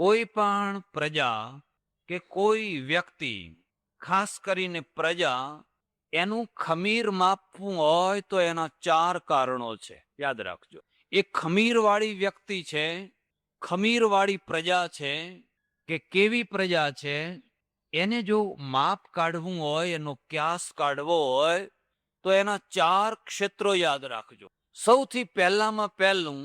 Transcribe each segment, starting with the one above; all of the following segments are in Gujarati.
કોઈ પણ પ્રજા કે કોઈ વ્યક્તિ, ખાસ કરીને પ્રજા, એનું ખમીર માપવું હોય તો એના 4 કારણો છે. યાદ રાખજો. એ ખમીરવાળી વ્યક્તિ છે, ખમીરવાળી પ્રજા છે કે કેવી પ્રજા છે, એને જો માપ કાઢવું હોય, એનો ક્યાસ કાઢવો હોય તો એના 4 ક્ષેત્રો યાદ રાખજો. સૌથી પહેલામાં પહેલું,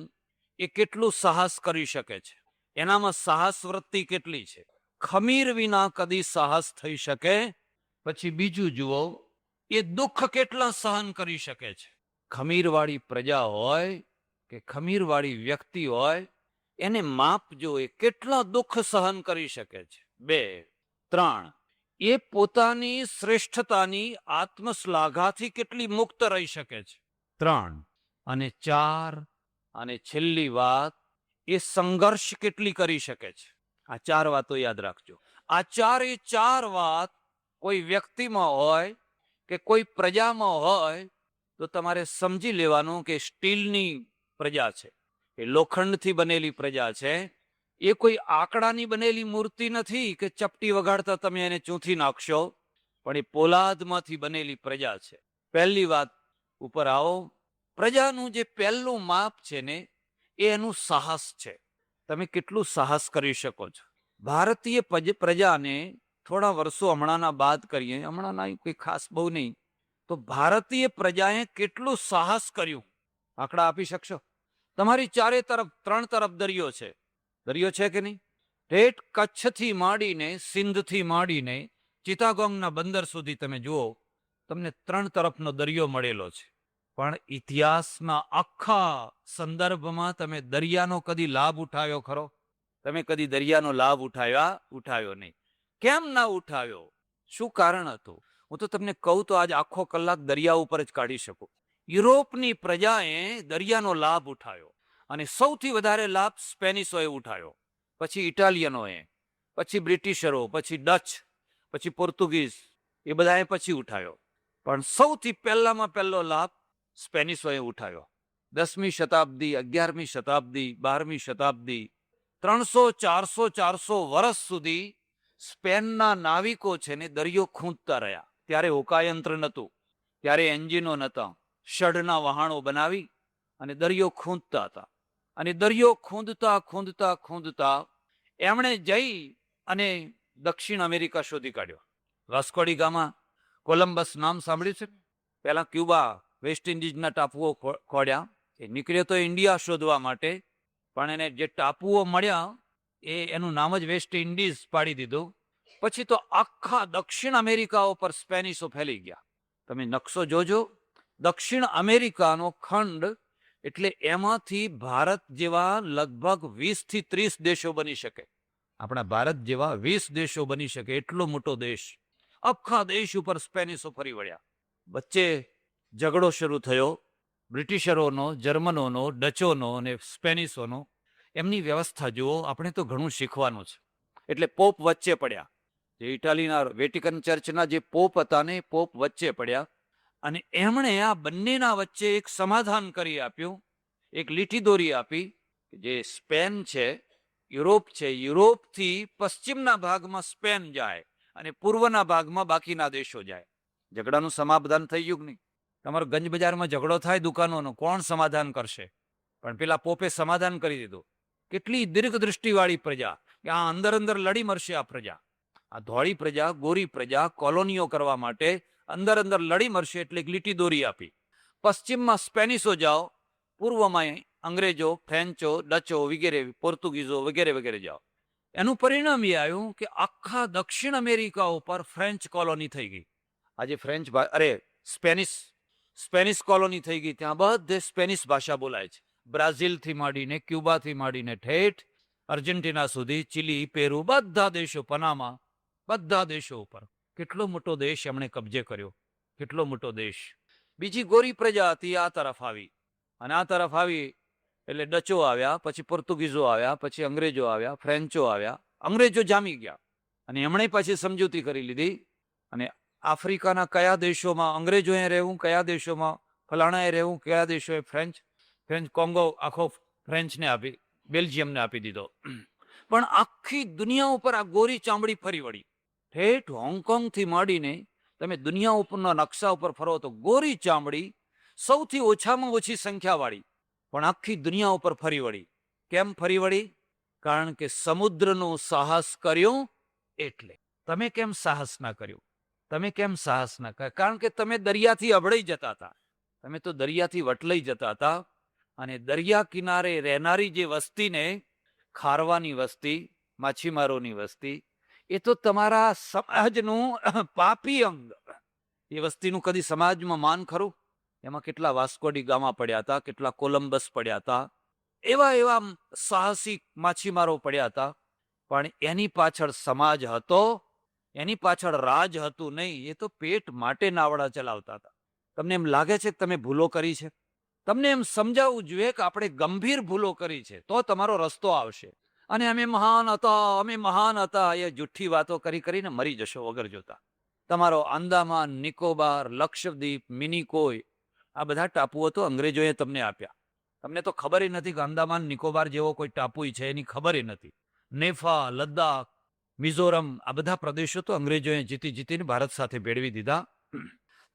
એ કેટલું સાહસ કરી શકે છે, એનામાં સાહસ વૃત્તિ કેટલી છે. ખમીર વિના કદી સાહસ થઈ શકે. પછી બીજું જુઓ, એ દુઃખ કેટલા સહન કરી શકે છે. ખમીરવાળી પ્રજા હોય કે ખમીરવાળી વ્યક્તિ હોય, એને માપજો એ કેટલા દુઃખ સહન કરી શકે છે. 2, 3, એ પોતાની શ્રેષ્ઠતાની આત્મશ્લાઘાથી કેટલી મુક્ત રહી શકે છે. 3 અને 4, અને છેલ્લી વાત, એ સંઘર્ષ કેટલી કરી શકે છે. આ 4 વાતો યાદ રાખજો. આ 4 વાત કોઈ વ્યક્તિમાં હોય કે કોઈ પ્રજામાં હોય તો તમારે સમજી લેવાનું કે સ્ટીલની પ્રજા છે, એ લોખંડથી બનેલી પ્રજા છે. એ કોઈ આંકડાની બનેલી મૂર્તિ નથી કે ચપટી વગાડતા તમે એને ચૂંથી નાખશો, પણ એ પોલાદમાંથી બનેલી પ્રજા છે. પહેલી વાત ઉપર આવો. પ્રજાનું જે પહેલું માપ છે ને, એ એનું સાહસ છે. તમે કેટલું સાહસ કરી શકો છો. ભારતીય પ્રજાને થોડા વર્ષો હમણાંના બાદ કરીએ, હમણાંના કોઈ ખાસ બહુ નહીં, તો ભારતીય પ્રજાએ કેટલું સાહસ કર્યું, આંકડા આપી શકશો? તમારી ચારે તરફ 3 તરફ દરિયો છે. દરિયો છે કે નહીં? ઠેઠ કચ્છથી માંડીને, સિંધથી માંડીને ચિત્તાગોંગના બંદર સુધી તમે જુઓ, તમને 3 તરફનો દરિયો મળેલો છે. પણ ઇતિહાસના આખા સંદર્ભમાં તમે દરિયાનો કદી લાભ ઉઠાવ્યો ખરો? તમે કદી દરિયાનો લાભ ઉઠાવ્યો નહીં. કેમ ના ઉઠાવ્યો? શું કારણ હતું? હું તો તમને કહું તો આજ આખો કલાક દરિયા ઉપર જ કાઢી શકું. યુરોપની પ્રજાએ દરિયાનો લાભ ઉઠાવ્યો, અને સૌથી વધારે લાભ સ્પેનિશોએ ઉઠાવ્યો, પછી ઇટાલિયનોએ, પછી બ્રિટિશરો, પછી ડચ, પછી પોર્ટુગીઝ, એ બધાએ પછી ઉઠાવ્યો. પણ સૌથી પહેલામાં પહેલો લાભ સ્પેનિશોએ ઉઠાવ્યો. 10મી શતાબ્દી, 11મી શતાબ્દી, 12મી શતાબ્દી, 300, 400 વર્ષ સુધી સ્પેનના નાવિકો છે ને દરિયો ખૂંદતા રહ્યા. ત્યારે હોકાયંત્ર નહોતું, ત્યારે એન્જિનો નહોતા. ષડના વહાણો બનાવી અને દરિયો ખૂંદતા હતા. અને દરિયો ખૂંદતા ખૂંદતા ખૂંદતા એમણે જઈ અને દક્ષિણ અમેરિકા શોધી કાઢ્યો. વાસ્કોડી ગામા, કોલંબસ નામ સાંભળ્યું છે? પહેલા ક્યુબા, વેસ્ટ ઇન્ડિઝના ટાપુઓ ખોડ્યા. એ નીકળ્યો તો ઇન્ડિયા શોધવા માટે, પણ એને જે ટાપુઓ મળ્યા એનું નામ જ વેસ્ટ ઇન્ડિઝ પાડી દીધું. પછી તો આખા દક્ષિણ અમેરિકા ઉપર સ્પેનિશો ફેલી ગયા. તમે નકશો જોજો, દક્ષિણ અમેરિકાનો ખંડ એટલે એમાંથી ભારત જેવા લગભગ 20 થી 30 દેશો બની શકે. આપણા ભારત જેવા 20 દેશો બની શકે એટલો મોટો દેશ. આખા દેશ ઉપર સ્પેનિશો ફરી વળ્યા. વચ્ચે ઝઘડો શરૂ થયો, બ્રિટિશરોનો, જર્મનોનો, ડચોનો અને સ્પેનિશોનો. એમની વ્યવસ્થા જુઓ, આપણે તો ઘણું શીખવાનું છે. એટલે પોપ વચ્ચે પડ્યા. જે ઇટાલીના વેટિકન ચર્ચના જે પોપ હતા ને, પોપ વચ્ચે પડ્યા, અને એમણે આ બંનેના વચ્ચે એક સમાધાન કરી આપ્યું, એક લીટી દોરી આપી. જે સ્પેન છે, યુરોપ છે, યુરોપથી પશ્ચિમના ભાગમાં સ્પેન જાય અને પૂર્વના ભાગમાં બાકીના દેશો જાય. ઝઘડાનું સમાધાન થઈ ગયું નહીં? તમારો ગંજ બજારમાં ઝઘડો થાય દુકાનોનો, કોણ સમાધાન કરશે? પણ પેલા પોપે સમાધાન કરી દીધું. કેટલી દીર્ઘ દૃષ્ટિવાળી પ્રજા, કે આ અંદર અંદર લડી મરશે આ પ્રજા. આ ધોળી પ્રજા, ગોરી પ્રજા કોલોનીઓ કરવા માટે અંદર અંદર લડી મરશે, એટલે એક લીટી દોરી આપી. પશ્ચિમમાં સ્પેનિશો જાઓ, પૂર્વમાં અંગ્રેજો, ફ્રેન્ચો, ડચો વગેરે, પોર્તુગીઝો વગેરે વગેરે જાઓ. એનું પરિણામ એ આવ્યું કે આખા દક્ષિણ અમેરિકા ઉપર ફ્રેન્ચ કોલોની થઈ ગઈ. આજે સ્પેનિશ કોલોની થઈ ગઈ. ત્યાં બધે સ્પેનિશ ભાષા બોલાય છે. બ્રાઝિલથી માંડીને, ક્યુબાથી માંડીને ઠેઠ અર્જેન્ટિના સુધી, ચીલી, પેરુ, બધા દેશો, પનામા, બધા દેશો ઉપર કેટલો મોટો દેશ એમણે કબજે કર્યો. કેટલો મોટો દેશ. બીજી ગોરી પ્રજા હતી, આ તરફ આવી, અને આ તરફ આવી એટલે ડચો આવ્યા, પછી પોર્તુગીઝો આવ્યા, પછી અંગ્રેજો આવ્યા, ફ્રેન્ચો આવ્યા. અંગ્રેજો જામી ગયા અને એમણે પછી સમજૂતી કરી લીધી. અને આફ્રિકાના કયા દેશોમાં અંગ્રેજોએ રહેવું, કયા દેશોમાં ફલાણાએ રહેવું, કયા દેશોએ ફ્રેન્ચ કોંગો આખો ફ્રેન્ચને આપી, બેલ્જિયમને આપી દીધો. પણ આખી દુનિયા ઉપર આ ગોરી ચામડી ફરી વળી. ઠેઠ હોંગકોંગથી માંડીને તમે દુનિયા ઉપરના નકશા ઉપર ફરો તો ગોરી ચામડી સૌથી ઓછામાં ઓછી સંખ્યાવાળી પણ આખી દુનિયા ઉપર ફરી વળી. કેમ ફરી વળી? કારણ કે સમુદ્રનું સાહસ કર્યું એટલે. તમે કેમ સાહસ ના કર્યું? તમે કેમ સાહસ ના કર્યું? કારણ કે તમે દરિયાથી અભડાઈ જતા હતા. તમે તો દરિયાથી વટલાઈ જતા હતા. અને દરિયા કિનારે રહેનારી જે વસ્તીને, ખારવાની વસ્તી, માછીમારોની વસ્તી, એ તો તમારા સમાજનું પાપી અંગ. એ વસ્તીનું કદી સમાજમાં માન ખરું? એમાં કેટલા વાસ્કોડી ગામા પડ્યા હતા, કેટલા કોલંબસ પડ્યા હતા, એવા એવા સાહસિક માછીમારો પડ્યા હતા. પણ એની પાછળ સમાજ હતો, એની પાછળ રાજ હતું નહીં. એ તો પેટ માટે નાવડા ચલાવતા હતા. તમને એમ લાગે છે કે તમે ભૂલો કરી છે? તમને એમ સમજાવવું જોઈએ કે આપણે ગંભીર ભૂલો કરી છે, તો તમારો રસ્તો આવશે. અને અમે મહાન હતા, અમે મહાન હતા, એ જુઠ્ઠી વાતો કરી કરીને મરી જશો વગર જોતા. તમારો આંદામાન, નિકોબાર, લક્ષદ્વીપ, મિનિકોય, આ બધા ટાપુઓ તો અંગ્રેજોએ તમને આપ્યા. તમને તો ખબર નથી કે આંદામાન નિકોબાર જેવો કોઈ ટાપુ છે, એની ખબર નથી. નેફા, લદ્દાખ, મિઝોરમ, આ બધા પ્રદેશો તો અંગ્રેજોએ જીતીને ભારત સાથે ભેળવી દીધા.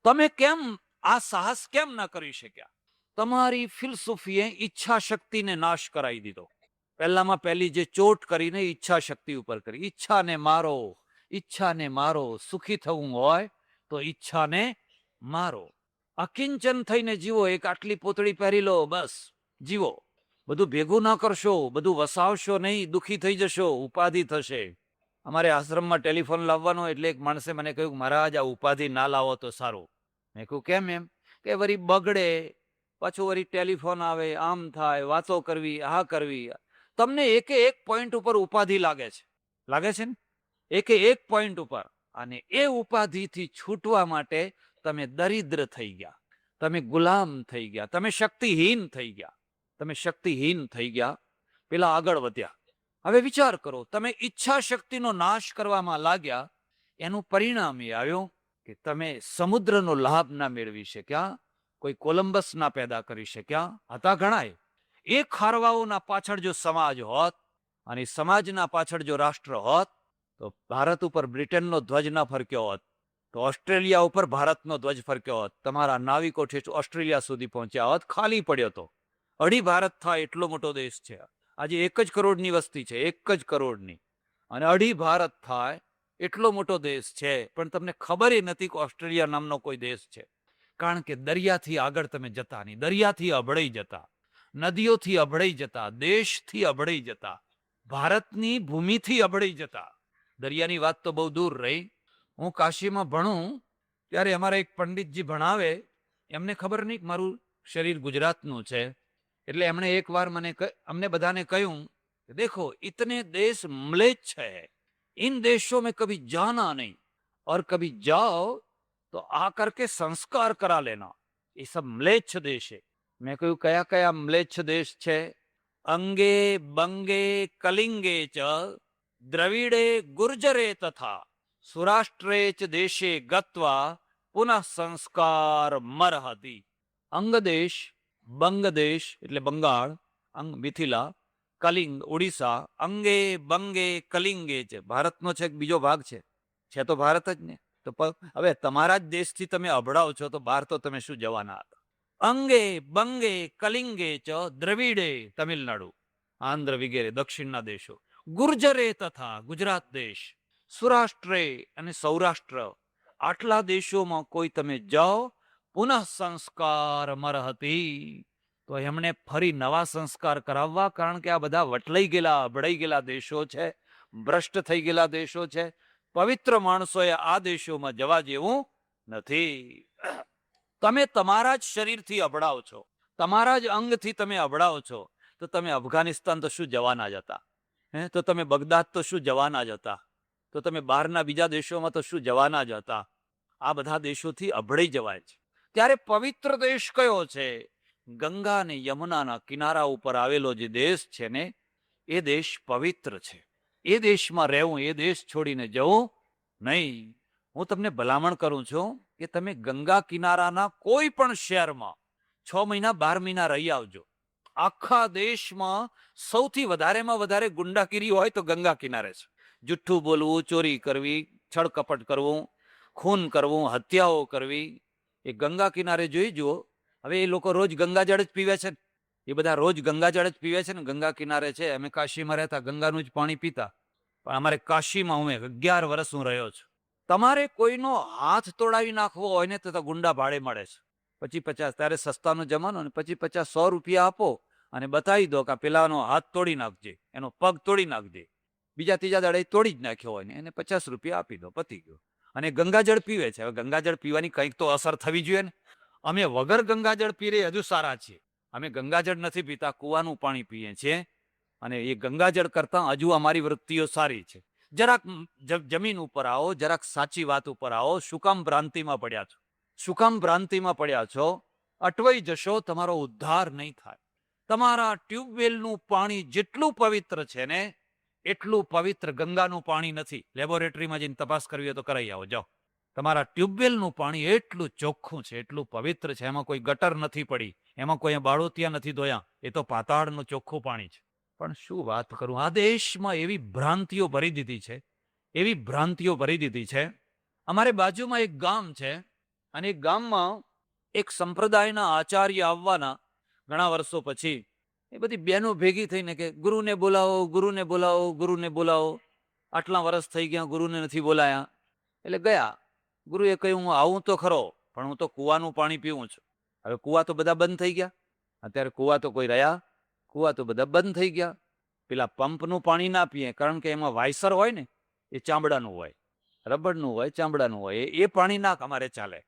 તમે કેમ આ સાહસ કેમ ના કરી શક્યા? તમારી ફિલસૂફીએ ઈચ્છા શક્તિને નાશ કરાવી દીધો. પહેલામાં પહેલી જે ચોટ કરીને ઈચ્છા શક્તિ ઉપર કરી. ઈચ્છાને મારો, ઈચ્છાને મારો. સુખી થવું હોય તો ઈચ્છાને મારો. અકિંચન થઈને જીવો. એક આટલી પોતળી પહેરી લો, બસ જીવો. બધું ભેગું ના કરશો, બધું વસાવશો નહીં, દુઃખી થઈ જશો, ઉપાધિ થશે. અમારે આશ્રમમાં ટેલિફોન લાવવાનો એટલે એક માણસે મને કહ્યું, મહારાજ આ ઉપાધિ ના લાવો તો સારું. મેં કહ્યું કેમ? એમ કે વળી બગડે, પાછું વળી ટેલિફોન આવે, આમ થાય, વાતો કરવી, આ કરવી. તમને એકે એક પોઈન્ટ ઉપર ઉપાધિ લાગે છે, લાગે છે ને? એકે એક પોઈન્ટ ઉપર. અને એ ઉપાધિથી છૂટવા માટે તમે દરિદ્ર થઈ ગયા, તમે ગુલામ થઈ ગયા, તમે શક્તિહીન થઈ ગયા. તમે શક્તિહીન થઈ ગયા. પેલા આગળ વધ્યા. હવે વિચાર કરો, તમે ઈચ્છા શક્તિનો નાશ કરવામાં લાગ્યા, એનું પરિણામ એ આવ્યું કે તમે સમુદ્રનો લાભ ના મેળવી શક્યા, કોઈ કોલંબસ ના પેદા કરી શક્યા. હતા ઘણાય. એ ખારવાઓના પાછળ જો સમાજ હોત અને સમાજના પાછળ જો રાષ્ટ્ર હોત તો ભારત ઉપર બ્રિટનનો ધ્વજ ના ફરક્યો હોત, તો ઓસ્ટ્રેલિયા ઉપર ભારતનો ધ્વજ ફરક્યો હોત. તમારા નાવિકો ઠેઠ ઓસ્ટ્રેલિયા સુધી પહોંચ્યા હોત. ખાલી પડ્યો તો. અઢી ભારત થાય એટલો મોટો દેશ છે. આજે 1 જ કરોડની વસ્તી છે, 1 જ કરોડની. અને અઢી ભારત થાય એટલો મોટો દેશ છે. પણ તમને ખબર નથી કે ઓસ્ટ્રેલિયા નામનો કોઈ દેશ છે. કારણ કે દરિયાથી આગળ તમે જતા નહીં. દરિયાથી અભડાઈ જતા, નદીઓથી અભડાઈ જતા, દેશથી અભડાઈ જતા, ભારતની ભૂમિથી અભડાઈ જતા. દરિયાની વાત તો બહુ દૂર રહી. હું કાશીમાં ભણું ત્યારે અમારા એક પંડિતજી ભણાવે. એમને ખબર નહીં કે મારું શરીર ગુજરાતનું છે, એટલે એમણે એક વાર અમને બધાને કહ્યું કે દેખો ઇતને દેશ म्लेच्छ है, इन देशों में कभी जाना नहीं और कभी जाओ तो आकर के संस्कार करा लेना. ये सब म्लेच्छ देश है. મેં કહ્યું કયા કયા म्लेच्छ દેશ છે? અંગે બંગે કલિંગે ચ દ્રવિડે ગુર્જરે તથા સુરાષ્ટ્રે ચ દેશે ગત્વા પુનઃ સંસ્કાર મરહતી. અંગદેશ, બંગદેશ એટલે બંગાળ, મિથિલા, કલિંગ ઓડિશા, અંગે બંગે કલિંગે છે. ભારતનો છે બીજો ભાગ છે તો ભારત જ ને. તો હવે તમારા જ દેશથી તમે અભડાવ છો તો બહાર તો તમે શું જવાના હતા? અંગે બંગે કલિંગે ચ દ્રવિડે તમિલનાડુ, આંધ્ર વગેરે દક્ષિણના દેશો, ગુર્જરે તથા ગુજરાત દેશ, સુરાષ્ટ્રે અને સૌરાષ્ટ્ર, આટલા દેશોમાં કોઈ તમે જાઓ પુનઃ સંસ્કાર મરહતી, તો એમણે ફરી નવા સંસ્કાર કરાવવા. કારણ કે આ બધા વટલાઈ ગયેલા, અભડાઈ ગયેલા દેશો છે, ભ્રષ્ટ થઈ ગયેલા દેશો છે. પવિત્ર માણસોએ આ દેશોમાં જવા જેવું નથી. તમે તમારા જ શરીરથી અભડાવ છો, તમારા જ અંગથી તમે અભડાવ છો, તો તમે અફઘાનિસ્તાન તો શું જવાના જ હતા? તો તમે બગદાદ તો શું જવાના જ હતા? તો તમે બહારના બીજા દેશોમાં તો શું જવાના જ હતા? આ બધા દેશોથી અભડાઈ જવાય છે. ત્યારે પવિત્ર દેશ કયો છે? ગંગા અને યમુનાના કિનારા ઉપર આવેલો જે દેશ છે ને, એ દેશ પવિત્ર છે. એ દેશમાં રહેવું, એ દેશ છોડીને જવું નહીં. હું તમને ભલામણ કરું છું કે તમે ગંગા કિનારાના કોઈ પણ શહેરમાં 6 મહિના 12 મહિના રહી આવજો. આખા દેશમાં સૌથી વધારેમાં વધારે ગુંડાગીરી હોય તો ગંગા કિનારે છે. જુઠ્ઠું બોલવું, ચોરી કરવી, છળકપટ કરવું, ખૂન કરવું, હત્યાઓ કરવી, એ ગંગા કિનારે જોઈ જુઓ. હવે એ લોકો રોજ ગંગાજળ જ પીવે છે, એ બધા રોજ ગંગાજળ જ પીવે છે ને. ગંગા કિનારે છે, અમે કાશીમાં રહેતા, ગંગાનું જ પાણી પીતા. પણ અમારે કાશીમાં હું 11 વર્ષ હું રહ્યો છું. તમારે કોઈનો હાથ તોડાવી નાખવો હોય ને તો ગુંડા ભાડે મળે છે. 50-50, ત્યારે સસ્તાનો જમાનો ને, 50-50, 100 રૂપિયા આપો અને બતાવી દો કે પેલાનો હાથ તોડી નાખજે, એનો પગ તોડી નાખજે. બીજા ત્રીજા દાડે તોડી જ નાખ્યો હોય ને એને 50 રૂપિયા આપી દો, પતી ગયો. અને ગંગાજળ પીવે છે. હવે ગંગાજળ પીવાની કંઈક તો અસર થવી જોઈએ ને. અમે વગર ગંગાજળ પીરે હજુ સારા છીએ. અમે ગંગાજળ નથી પીતા, કુવાનું પાણી પીએ છીએ. અને એ ગંગાજળ કરતા હજુ અમારી વૃત્તિઓ સારી છે. જરાક જમીન ઉપર આવો, જરાક સાચી વાત ઉપર આવો. શું કામ ભ્રાંતિમાં પડ્યા છો? શું કામ ભ્રાંતિમાં પડ્યા છો? અટવાઈ જશો, તમારો ઉદ્ધાર નહીં થાય. તમારા ટ્યુબવેલનું પાણી જેટલું પવિત્ર છે ને એટલું પવિત્ર ગંગાનું પાણી નથી. લેબોરેટરીમાં જઈને તપાસ કરવી હોય તો કરાવી આવો, જાઓ. તમારા ટ્યુબવેલનું પાણી એટલું ચોખ્ખું છે, એટલું પવિત્ર છે. એમાં કોઈ ગટર નથી પડી, એમાં કોઈ બાળોતિયા નથી ધોયા. એ તો પાતાળનું ચોખ્ખું પાણી છે. પણ શું વાત કરું, આ દેશમાં એવી ભ્રાંતિઓ ભરી દીધી છે, એવી ભ્રાંતિઓ ભરી દીધી છે. અમારે બાજુમાં એક ગામ છે, અને એ ગામમાં એક સંપ્રદાયના આચાર્ય આવવાના ઘણા વર્ષો પછી. એ બધી બહેનો ભેગી થઈને કે ગુરુને બોલાવો, ગુરુને બોલાવો, ગુરુને બોલાવો. આટલા વર્ષ થઈ ગયા, ગુરુને નથી બોલાયા. એટલે ગયા. ગુરુએ કહ્યું હું આવું તો ખરો, પણ હું તો કુવાનું પાણી પીવું છું. હવે કુવા તો બધા બંધ થઈ ગયા. અત્યારે કુવા તો કોઈ રહ્યા? કુવા તો બધા બંધ થઈ ગયા. પેલા પંપનું પાણી ના પીએ, કારણ કે એમાં વાયસર હોય ને, એ ચામડાનું હોય, રબરનું હોય, ચામડાનું હોય. એ પાણી ના અમારે ચાલે.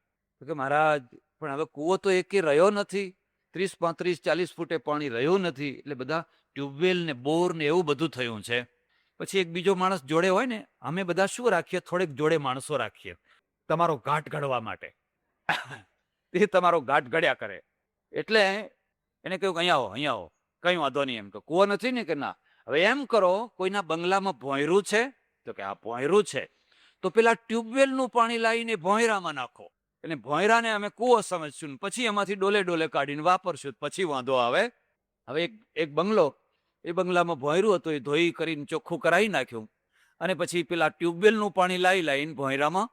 કે મહારાજ, પણ હવે કુવો તો એકે રહ્યો નથી. 30, 35, 40 ફૂટે પાણી રહ્યું નથી. એટલે બધા ટ્યુબવેલ ને બોર ને એવું બધું થયું છે. પછી એક બીજો માણસ જોડે હોય ને, અમે બધા શું રાખીએ, થોડેક જોડે માણસો રાખીએ તમારો ઘાટ ઘડવા માટે. એ તમારો ઘાટ ઘડ્યા કરે. એટલે એને કહ્યું અહીંયા આવો, અહીંયા આવો, કઈ વાંધો નહીં. એમ તો કુવો નથી ને? કે ના. હવે એમ કરો, કોઈના બંગલામાં ભોંયરું છે? તો કે આ ભોંયરું છે. તો પેલા ટ્યુબવેલનું પાણી લાવીને ભોંયરામાં નાખો, અને ભોંયરાને અમે કુવો સમજશું, પછી એમાંથી ડોલે ડોલે કાઢીને વાપરશું, પછી વાંધો આવે. હવે એક બંગલો, એ બંગલામાં ભોંયરું હતું, એ ધોઈ કરીને ચોખ્ખું કરાવી નાખ્યું, અને પછી પેલા ટ્યુબવેલનું પાણી લાવીને ભોંયરામાં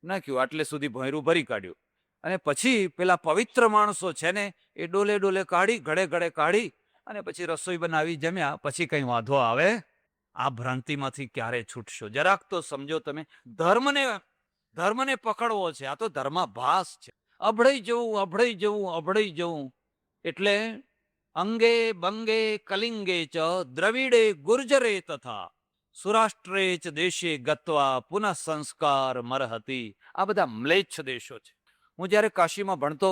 નાખ્યું. આટલે સુધી ભોંયરું ભરી કાઢ્યું. અને પછી પેલા પવિત્ર માણસો છે ને, એ ડોલે ડોલે કાઢી, ઘડે ઘડે કાઢી, અને પછી રસોઈ બનાવી, જમ્યા. પછી કઈ વાંધો આવે? આ ભ્રાંતિમાંથી ક્યારે છૂટશો? જરાક તો સમજો તમે. ધર્મને પકડવો છે. આ તો ધર્માભાસ છે. અભડાઈ જવું, અભડાઈ જવું, અભડાઈ જવું. એટલે અંગે બંગે કલિંગે ચ દ્રવિડે ગુર્જરે તથા સુરાષ્ટ્રે ચ દેશે ગત્વા પુનઃ સંસ્કાર મરહતી. આ બધા મ્લેચ્છ દેશો છે. હું જ્યારે કાશીમાં ભણતો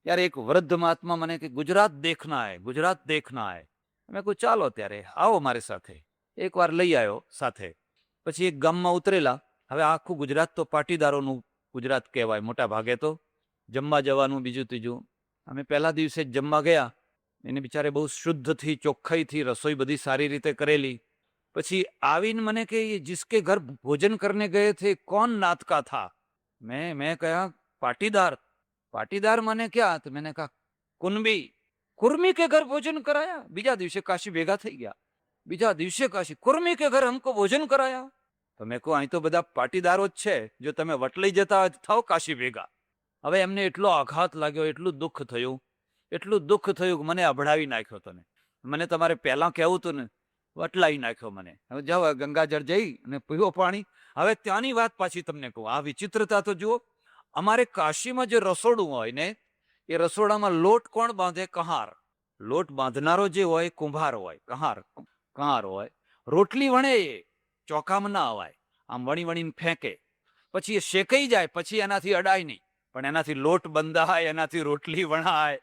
ત્યારે એક વૃદ્ધ મહાત્મા મને કે ગુજરાત દેખના હે, ગુજરાત દેખના હે. મેં કહ્યું ચાલો ત્યારે આવો મારી સાથે. એકવાર લઈ આવ્યો સાથે. પછી એક ગામમાં ઉતરેલા. હવે આખું ગુજરાત તો પાટીદારોનું ગુજરાત કહેવાય મોટા ભાગે. તો જમવા જવાનું બીજું ત્રીજું. અમે પહેલા દિવસે જ જમવા ગયા. એને બિચારે બહુ શુદ્ધથી, ચોખ્ખાઈથી રસોઈ બધી સારી રીતે કરેલી. પછી આવીને મને કે જિસકે ઘર ભોજન કરને ગયે થે કોણ નાત કા થા? મેં કહ્યા પાટીદાર. પાટીદાર મને ક્યાં? તો मैंने कहा कुनबी. कुर्मी के घर भोजन कराया. બીજા દિવસે કાશી ભેગા થઈ ગયા. બીજા દિવસે કાશી, कुर्मी के घर हमको भोजन कराया. તો મેં કહું અહીં તો બધા પાટીદારો જ છે. જો તમે વટલાઈ જતા હોય તો થાવ કાશી ભેગા. હવે એમને એટલો આઘાત લાગ્યો, એટલું દુઃખ થયું, એટલું દુઃખ થયું કે મને અભડાવી નાખ્યો. તને મને તમારે પહેલા કહેવું હતું ને, વટલાવી નાખ્યો મને. હવે જાઓ ગંગાજળ જઈ અને પીવો પાણી. હવે ત્યાંની વાત પાછી તમને કહું. આ વિચિત્રતા તો જુઓ. અમારે કાશીમાં જે રસોડું હોય ને, એ રસોડામાં લોટ કોણ બાંધે? કહાર. લોટ બાંધનારો જે હોય કુંભાર હોય, કહાર હોય. રોટલી વણે એ ચોખામાં ના અવાય, આમ વણી વણીને ફેંકે. પછી એ શેકાઈ જાય, પછી એનાથી અડાય નહીં. પણ એનાથી લોટ બંધાય, એનાથી રોટલી વણાય.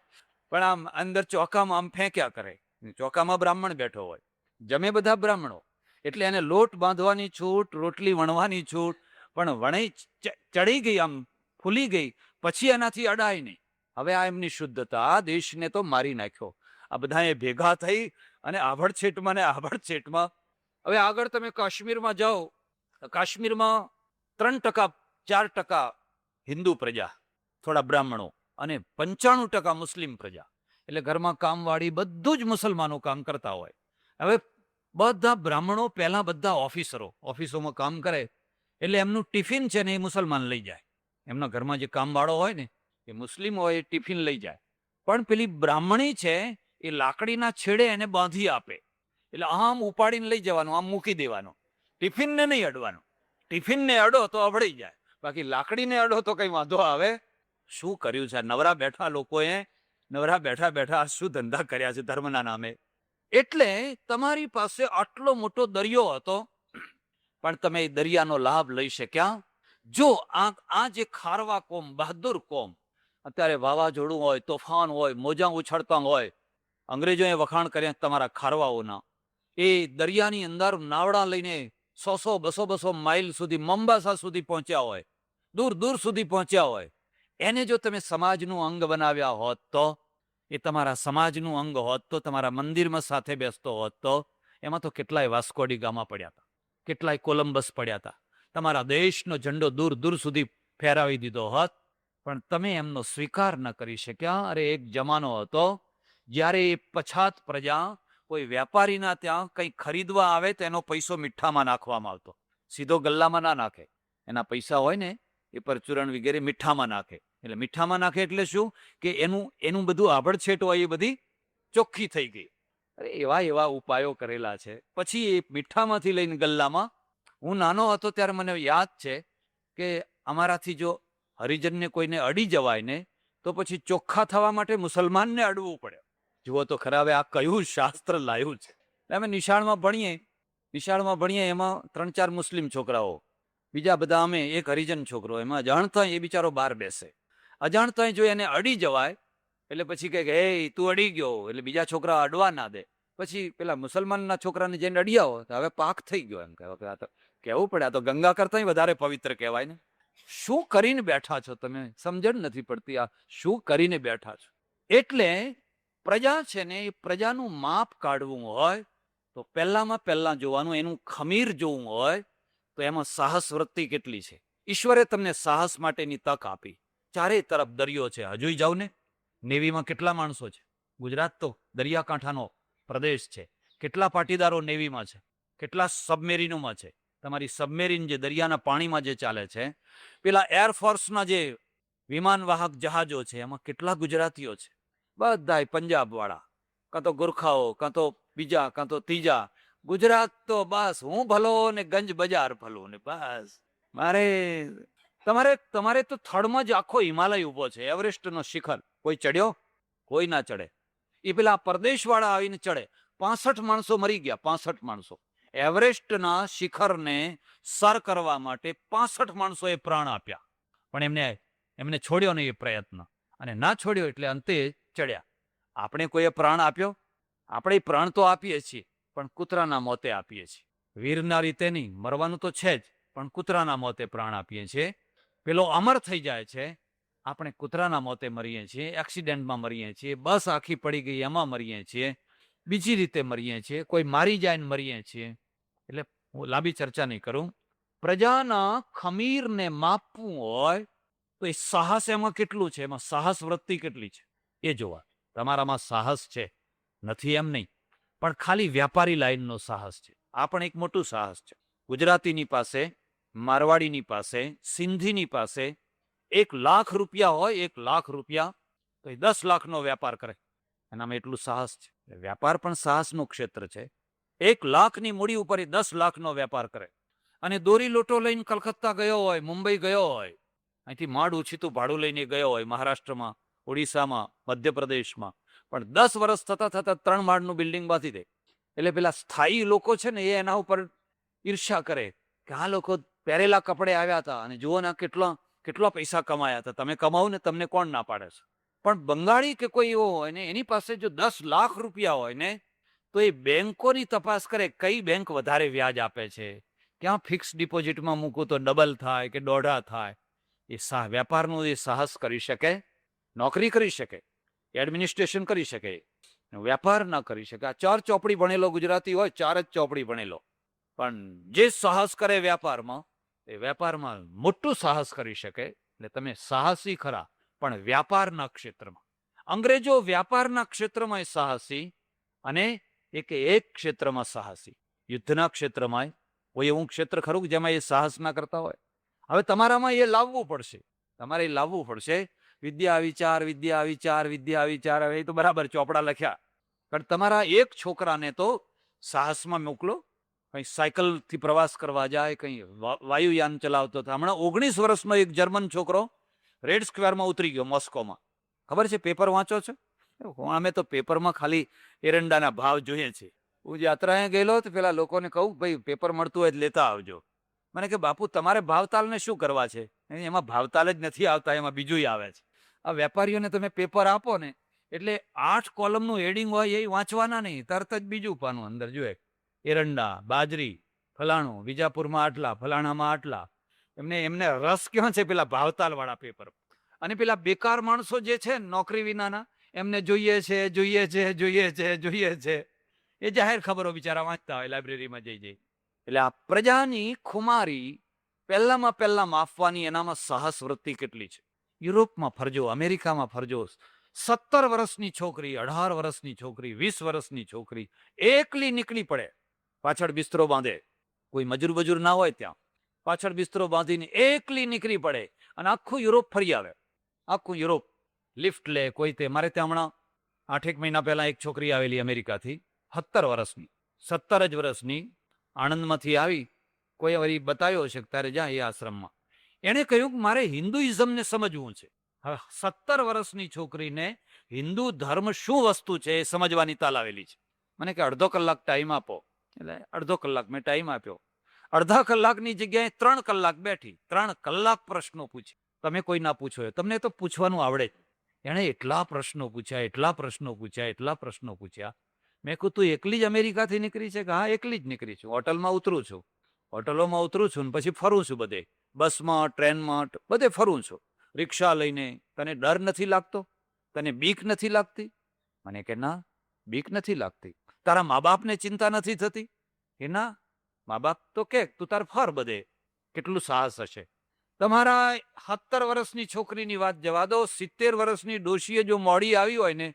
પણ આમ અંદર ચોખામાં આમ ફેંક્યા કરે. ચોખામાં બ્રાહ્મણ બેઠો હોય, જમે બધા બ્રાહ્મણો. એટલે એને લોટ બાંધવાની છૂટ, રોટલી વણવાની છૂટ. પણ વણી ચડી ગઈ, આમ ફૂલી ગઈ, પછી એનાથી અડાય નહીં. હવે આ એમની શુદ્ધતા આ દેશને તો મારી નાખ્યો. આ બધાએ ભેગા થઈ અને આભડછેટમાં ને આભડછેટમાં. હવે આગળ તમે કાશ્મીરમાં જાઓ, કાશ્મીરમાં 3%, 4% હિન્દુ પ્રજા, થોડા બ્રાહ્મણો, અને 95% મુસ્લિમ પ્રજા. એટલે ઘરમાં કામવાળી બધું જ મુસલમાનો કામ કરતા હોય. હવે બધા બ્રાહ્મણો પહેલા બધા ઓફિસોમાં કામ કરે, એટલે એમનું ટિફિન છે ને એ મુસલમાન લઈ જાય. એમના ઘરમાં જે કામવાળો હોય ને એ મુસ્લિમ હોય, એ ટિફિન લઈ જાય. પણ પેલી બ્રાહ્મણી છે એ લાકડીના છેડે એને બાંધી આપે. એટલે આમ ઉપાડીને લઈ જવાનું, આમ મૂકી દેવાનું. ટિફિનને નહીં અડવાનું. ટિફિનને અડો તો અવળી જાય, બાકી લાકડીને અડો તો કઈ વાંધો આવે. શું કર્યું છે નવરા બેઠા લોકોએ? નવરા બેઠા બેઠા શું ધંધા કર્યા છે ધર્મના નામે? એટલે તમારી પાસે આટલો મોટો દરિયો હતો, પણ તમે એ દરિયાનો લાભ લઈ શક્યા? જો આ જે ખારવા કોમ, બહાદુર કોમ, અત્યારે વાવાઝોડું હોય, તોફાન હોય, મોજા ઉછળતા હોય, અંગ્રેજોએ વખાણ કર્યા તમારા ખારવાઓના. એ દરિયાની અંદર નાવડા લઈને 100-200 માઇલ સુધી, મોમ્બાસા સુધી પહોંચ્યા હોય, દૂર દૂર સુધી પહોંચ્યા હોય. એને જો તમે સમાજનું અંગ બનાવ્યા હોત તો, એ તમારા સમાજનું અંગ હોત તો, તમારા મંદિરમાં સાથે બેસતો હોત તો, એમાં તો કેટલાય વાસ્કોડી ગામા પડ્યા હતા, કેટલાય કોલંબસ પડ્યા હતા. તમારા દેશનો ઝંડો દૂર દૂર સુધી ફેરાવી દીધો હોત, પણ તમે એમનો સ્વીકાર ન કરી શક્યા. અરે એક જમાનો હતો જ્યારે એ પછાત પ્રજા કોઈ વેપારીના ત્યાં કંઈ ખરીદવા આવે તો એનો પૈસો મીઠામાં નાખવામાં આવતો, સીધો ગલ્લામાં ના નાખે. એના પૈસા હોય ને એ પરચુરણ વગેરે મીઠામાં નાખે. એટલે મીઠામાં નાખે એટલે શું કે એનું બધું આભડછેટ હોય એ બધી ચોખ્ખી થઈ ગઈ. અરે એવા એવા ઉપાયો કરેલા છે. પછી એ મીઠામાંથી લઈને ગલ્લામાં, હું નાનો હતો ત્યારે મને યાદ છે કે અમારાથી જો હરિજનને કોઈને અડી જવાય ને તો પછી ચોખ્ખા થવા માટે મુસલમાનને અડવું પડે. જુઓ તો ખરા હવે આ કયું શાસ્ત્ર લાવ્યું છે. અમે નિશાળમાં ભણીએ એમાં 3-4 મુસ્લિમ છોકરાઓ, બીજા બધા અમે એક હરિજન છોકરો. એમાં અજાણતા એ બિચારો બહાર બેસે. અજાણતા જો એને અડી જવાય એટલે પછી કહે કે એ તું અડી ગયો, એટલે બીજા છોકરા અડવા ના દે. પછી પેલા મુસલમાનના છોકરાને જઈને અડ્યા હો તો હવે પાક થઈ ગયો. એમ કહેવા તો કહેવું પડે, આ તો ગંગા કરતા વધારે પવિત્ર કહેવાય ને. શું કરીને બેઠા છો તમે? સમજણ નથી પડતી આ શું કરીને બેઠા છો. એટલે પ્રજા છે ને, એ પ્રજાનું માપ કાઢવું હોય તો પહેલાં જોવાનું, એનું ખમીર જોવું હોય તો એમાં સાહસ વૃત્તિ કેટલી છે. ઈશ્વરે તમને સાહસ માટેની તક આપી. ચારે તરફ દરિયો છે. હજુય જાવ ને, નેવીમાં કેટલા માણસો છે. ગુજરાત તો દરિયાકાંઠાનો પ્રદેશ છે. કેટલા પાટીદારો નેવીમાં છે, કેટલા સબમેરીનોમાં છે. તમારી સબમેરીન જે દરિયાના પાણીમાં જે ચાલે છે, પેલા એરફોર્સના જે વિમાનવાહક જહાજો છે, એમાં કેટલા ગુજરાતીઓ છે. બધા પંજાબવાળા, કાં તો ગુરખાઓ, કાં તો બીજા, કાં તો ત્રીજા. ગુજરાત તો બસ હું ભલો ને ગંજ બજાર ભલો ને બસ. તમારે તો થડમાં જ આખો હિમાલય ઉભો છે. એવરેસ્ટનો શિખર કોઈ ચડ્યો? કોઈ ના ચડે. એ પેલા પરદેશવાળા આવીને ચડે. 65 માણસો મરી ગયા, 65 માણસો. એવરેસ્ટના શિખરને સર કરવા માટે 65 માણસોએ પ્રાણ આપ્યા, પણ એમને છોડ્યો નહીં એ પ્રયત્ન. અને ના છોડ્યો એટલે અંતે ચડ્યા. આપણે કોઈએ પ્રાણ આપ્યો? આપણે પ્રાણ તો આપીએ છીએ, પણ કૂતરાના મોતે આપીએ છીએ. વીરના રીતે નહીં, મરવાનું તો છે જ, પણ કૂતરાના મોતે પ્રાણ આપીએ છીએ. પેલો અમર થઈ જાય છે, આપણે કૂતરાના મોતે મરીએ છીએ, એક્સિડન્ટમાં મરીએ છીએ, બસ આખી પડી ગઈ એમાં મરીએ છીએ, બીજી રીતે મરીએ છીએ, કોઈ મારી જાય ને મરીએ છીએ. એટલે હું લાંબી ચર્ચા નહીં કરું. પ્રજાના ખમીરને માપવું હોય તો એ સાહસ એમાં કેટલું છે, એમાં સાહસ વૃત્તિ કેટલી છે એ જોવા. તમારામાં સાહસ છે, નથી એમ નહીં, પણ ખાલી વ્યાપારી લાઈનનો સાહસ છે. આ પણ એક મોટું સાહસ છે. ગુજરાતીની પાસે, મારવાડીની પાસે, સિંધીની પાસે 1 લાખ રૂપિયા હોય, 1 લાખ રૂપિયા, તો એ 10 લાખનો વેપાર કરે. એનામાં એટલું સાહસ છે. વેપાર પણ સાહસનું ક્ષેત્ર છે. 1 લાખની મૂડી ઉપર એ 10 લાખનો વેપાર કરે. અને દોરી લોટો લઈને કલકત્તા ગયો હોય, મુંબઈ ગયો હોય, અહીંથી માડ ઉછીતું ભાડું લઈને ગયો હોય, મહારાષ્ટ્રમાં, ઓડિશામાં, મધ્યપ્રદેશમાં, પણ 10 વર્ષ થતા 3 માળનું બિલ્ડિંગ બાંધી દે. એટલે પેલા સ્થાયી લોકો છે ને, એ એના ઉપર ઈર્ષ્યા કરે કે આ લોકો પહેરેલા કપડે આવ્યા હતા અને જુઓ ને કેટલા પૈસા કમાયા હતા. તમે કમાવો ને, તમને કોણ ના પાડે છે? પણ બંગાળી કે કોઈ એવો હોય ને, એની પાસે જો 10 લાખ રૂપિયા હોય ને, તો એ બેંકોની તપાસ કરે, કઈ બેંક વધારે વ્યાજ આપે છે, ક્યાં ફિક્સ ડિપોઝિટમાં મૂકું તો ડબલ થાય કે દોઢા થાય. એ વેપારનું એ સાહસ કરી શકે? નોકરી કરી શકે, એડમિનિસ્ટ્રેશન કરી શકે, વેપાર ના કરી શકે. આ 4 ચોપડી ભણેલો ગુજરાતી હોય, 4 જ ચોપડી ભણેલો, પણ જે સાહસ કરે વેપારમાં, એ વેપારમાં મોટું સાહસ કરી શકે. એટલે તમે સાહસી ખરા, પણ વ્યાપારના ક્ષેત્રમાં. અંગ્રેજો વ્યાપારના ક્ષેત્રમાં સાહસી અને એક ક્ષેત્રમાં સાહસી. યુદ્ધના ક્ષેત્રમાં કોઈ એવું ક્ષેત્ર ખરું કે જેમાં એ સાહસ ના કરતા હોય? હવે તમારામાં એ લાવવું પડશે. તમારે એ લાવવું પડશે. વિદ્યા વિચાર, વિદ્યા વિચાર, વિદ્યા વિચાર, હવે એ તો બરાબર ચોપડા લખ્યા. પણ તમારા એક છોકરાને તો સાહસમાં મોકલો. કંઈ સાયકલથી પ્રવાસ કરવા જાય, કંઈ વાયુયાન ચલાવતો હતો. હમણાં 19 વર્ષનો એક જર્મન છોકરો રેડ સ્ક્વેરમાં ઉતરી ગયો મોસ્કોમાં. ખબર છે? પેપર વાંચો છો? અમે તો પેપરમાં ખાલી એરંડાના ભાવ જોઈએ છે. હું યાત્રાએ ગયેલો તો પેલા લોકોને કહું, ભાઈ પેપર મળતું હોય લેતા આવજો. મને કે બાપુ તમારે ભાવતાલને શું કરવા છે? એમાં ભાવતાલ જ નથી આવતા, એમાં બીજું આવે છે. આ વેપારીઓને તમે પેપર આપો ને એટલે 8 કોલમનું હેડિંગ હોય એ વાંચવાના નહીં, તરત જ બીજું પાનું અંદર જોઈએ. એરંડા, બાજરી, ફલાણું, વિજાપુરમાં આટલા, ફલાણામાં આટલા. એમને રસ ક્યાં છે પેલા ભાવતાલ વાળા પેપર? અને પેલા બેકાર માણસો જે છે નોકરી વિનાના, એમને જોઈએ છે, જોઈએ છે, જોઈએ છે, જોઈએ છે. એ જાહેર ખબરો બિચારા વાંચતા હોય લાઇબ્રેરીમાં જઈ. એટલે આ પ્રજાની ખુમારી પહેલામાં માફવાની એનામાં સાહસ વૃત્તિ કેટલી છે. યુરોપમાં ફરજો, અમેરિકામાં ફરજો, 17 વર્ષની છોકરી, 18 વર્ષની છોકરી, 20 વર્ષની છોકરી એકલી નીકળી પડે, પાછળ બિસ્તરો બાંધે, કોઈ મજૂર ના હોય ત્યાં, પાછળ બિસ્તરો બાંધીને એકલી નીકળી પડે અને આખું યુરોપ ફરી આવે. આખું યુરોપ લિફ્ટ લે કોઈ તે. મારે ત્યાં હમણાં 8 મહિના પહેલા એક છોકરી આવેલી અમેરિકાથી, 17 વર્ષની, 17 જ વર્ષની, આણંદમાંથી આવી. કોઈ વળી બતાવ્યો છે તારે જા એ આશ્રમમાં. એણે કહ્યું કે મારે હિન્દુઇઝમને સમજવું છે. હવે 17 વર્ષની છોકરીને હિન્દુ ધર્મ શું વસ્તુ છે એ સમજવાની તાલાવેલી છે. મને કે અડધો કલાક ટાઈમ આપો. એટલે અડધો કલાક મેં ટાઈમ આપ્યો. અડધા કલાકની જગ્યાએ 3 કલાક બેઠી, 3 કલાક પ્રશ્નો પૂછી. તમે કોઈ ના પૂછો, તમને તો પૂછવાનું આવડે જ. એણે એટલા પ્રશ્નો પૂછ્યા. મેં કહ્યું તું એકલી જ અમેરિકાથી નીકળી છે? કે હા, એકલી જ નીકળી છું. હોટલમાં ઉતરું છું ને પછી ફરું છું બધે, બસમાં, ટ્રેનમાં, બધે ફરું છું, રિક્ષા લઈને. તને ડર નથી લાગતો? તને બીક નથી લાગતી? મને કે ના, બીક નથી લાગતી. તારા મા બાપને ચિંતા નથી થતી? કે ના, મા બાપ તો કે તું તાર ફર બધે. કેટલું સાહસ હશે તમારા! 17 વર્ષની છોકરીની વાત જવા દો, 70 વર્ષની ડોશીએ જો મોડી આવી હોય ને,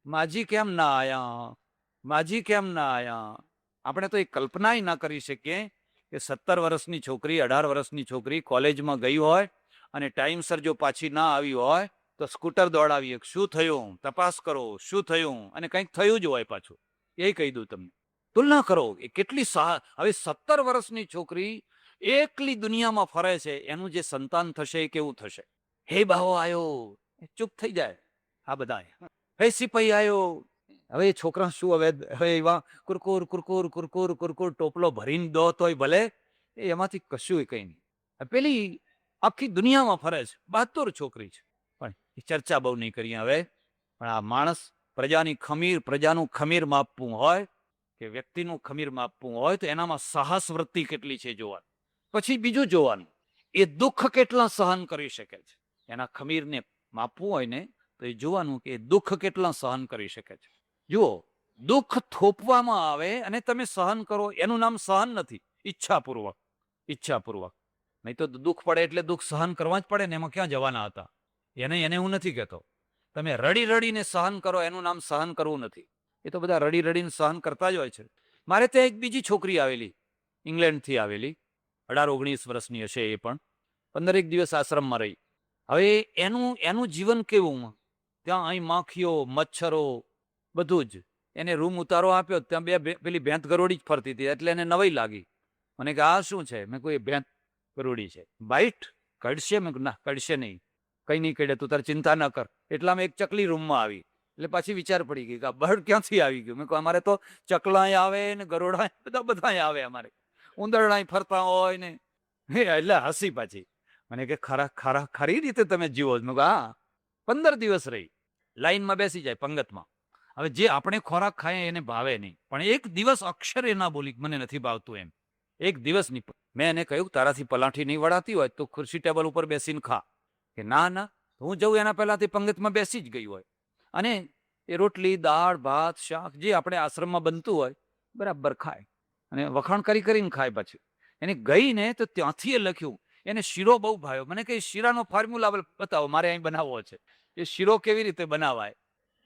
માજી કેમ ના આયા? આપણે તો એ કલ્પના ના કરી શકીએ કે 17 વર્ષની છોકરી, 18 વર્ષની છોકરી કોલેજમાં ગઈ હોય અને ટાઈમસર જો પાછી ના આવી હોય તો સ્કૂટર દોડાવીએ, શું થયું, તપાસ કરો, શું થયું, અને કંઈક થયું જ હોય પાછું. એ કહી દઉં તમને. તુલના કરો એ કેટલી હવે 17 વર્ષની છોકરી એકલી દુનિયામાં ફરે છે. એનું જે સંતાન થશે એ કેવું થશે? હે બાવો આયો, ચૂપ થઈ જાય આ બધા. હે સિપાહી આયો. હવે એ છોકરા શું, હવે એવા કુરકુર કુરકુર કુરકુર કુરકુર ટોપલો ભરીને દો તોય ભલે, એમાંથી કશું કઈ નહીં. પેલી આખી દુનિયામાં ફરે છે, બહાદુર છોકરી છે. પણ એ ચર્ચા બહુ નહીં કરીએ હવે. પણ આ માણસ પ્રજાનું ખમીર માપવું હોય કે વ્યક્તિનું ખમીર માપવું હોય તો એનામાં સાહસ વૃત્તિ કેટલી છે જોવાનું. પછી બીજું જોવાનું, એ દુઃખ કેટલા સહન કરી શકે છે. એના ખમીરને માપવું હોય ને તો એ જોવાનું કે એ દુઃખ કેટલા સહન કરી શકે છે. જુઓ, દુઃખ થોપવામાં આવે અને તમે સહન કરો, એનું નામ સહન નથી, ઈચ્છાપૂર્વક. નહીં તો દુઃખ પડે એટલે દુઃખ સહન કરવા જ પડે ને, એમાં ક્યાં જવાના હતા? એને હું નથી કહેતો. તમે રડીને સહન કરો એનું નામ સહન કરવું નથી. એ તો બધા રડીને સહન કરતા જ હોય છે. મારે ત્યાં એક બીજી છોકરી આવેલી, ઇંગ્લેન્ડથી આવેલી, 18-19 વર્ષની હશે. એ પણ 15 દિવસ આશ્રમમાં રહી. હવે એનું જીવન કેવું? ત્યાં અહીં માખીઓ, મચ્છરો, બધું જ. એને રૂમ ઉતારો આપ્યો, ત્યાં પેલી ભેંત ગરોડી જ ફરતી હતી. એટલે એને નવાઈ લાગી. મને કે આ શું છે? મેં કોઈ ભેંત ગરોડી છે, બાઈટ કડશે? મેં ના, કડશે નહીં, કઈ નહીં કડે, તું તાર ચિંતા ન કર. એટલામાં એક ચકલી રૂમમાં આવી. એટલે પાછી વિચાર પડી ગઈ કે આ બર્ડ ક્યાંથી આવી ગયું. મેં કહું અમારે તો ચકલાય આવે ને ગરોડા બધા આવે, અમારે ઉંદરડાય ફરતા હોય ને. એટલે હસી પાછી. મને કે ખરી રીતે તમે જીવો? મેં કહું હા. 15 દિવસ રહી, લાઈનમાં બેસી જાય પંગતમાં. હવે જે આપણે ખોરાક ખાઈએ એને ભાવે નહીં, પણ એક દિવસ અક્ષર એ ના બોલી મને નથી ભાવતું એમ. એક દિવસ નહીં. મેં એને કહ્યું તારાથી પલાઠી નહીં વળાતી હોય તો ખુરશી ટેબલ ઉપર બેસીને ખા. કે ના, હું જઉં એના પહેલાથી પંગતમાં બેસી જ ગઈ હોય અને એ રોટલી, દાળ, ભાત, શાક જે આપણે આશ્રમમાં બનતું હોય બરાબર ખાય અને વખાણ કરીને ખાય. પાછું એને ગઈ ને તો ત્યાંથી એ લખ્યું, એને શીરો બહુ ભાવ્યો. મને કે શીરાનો ફોર્મ્યુલા બતાવો, મારે અહીં બનાવવો છે. એ શીરો કેવી રીતે બનાવાય?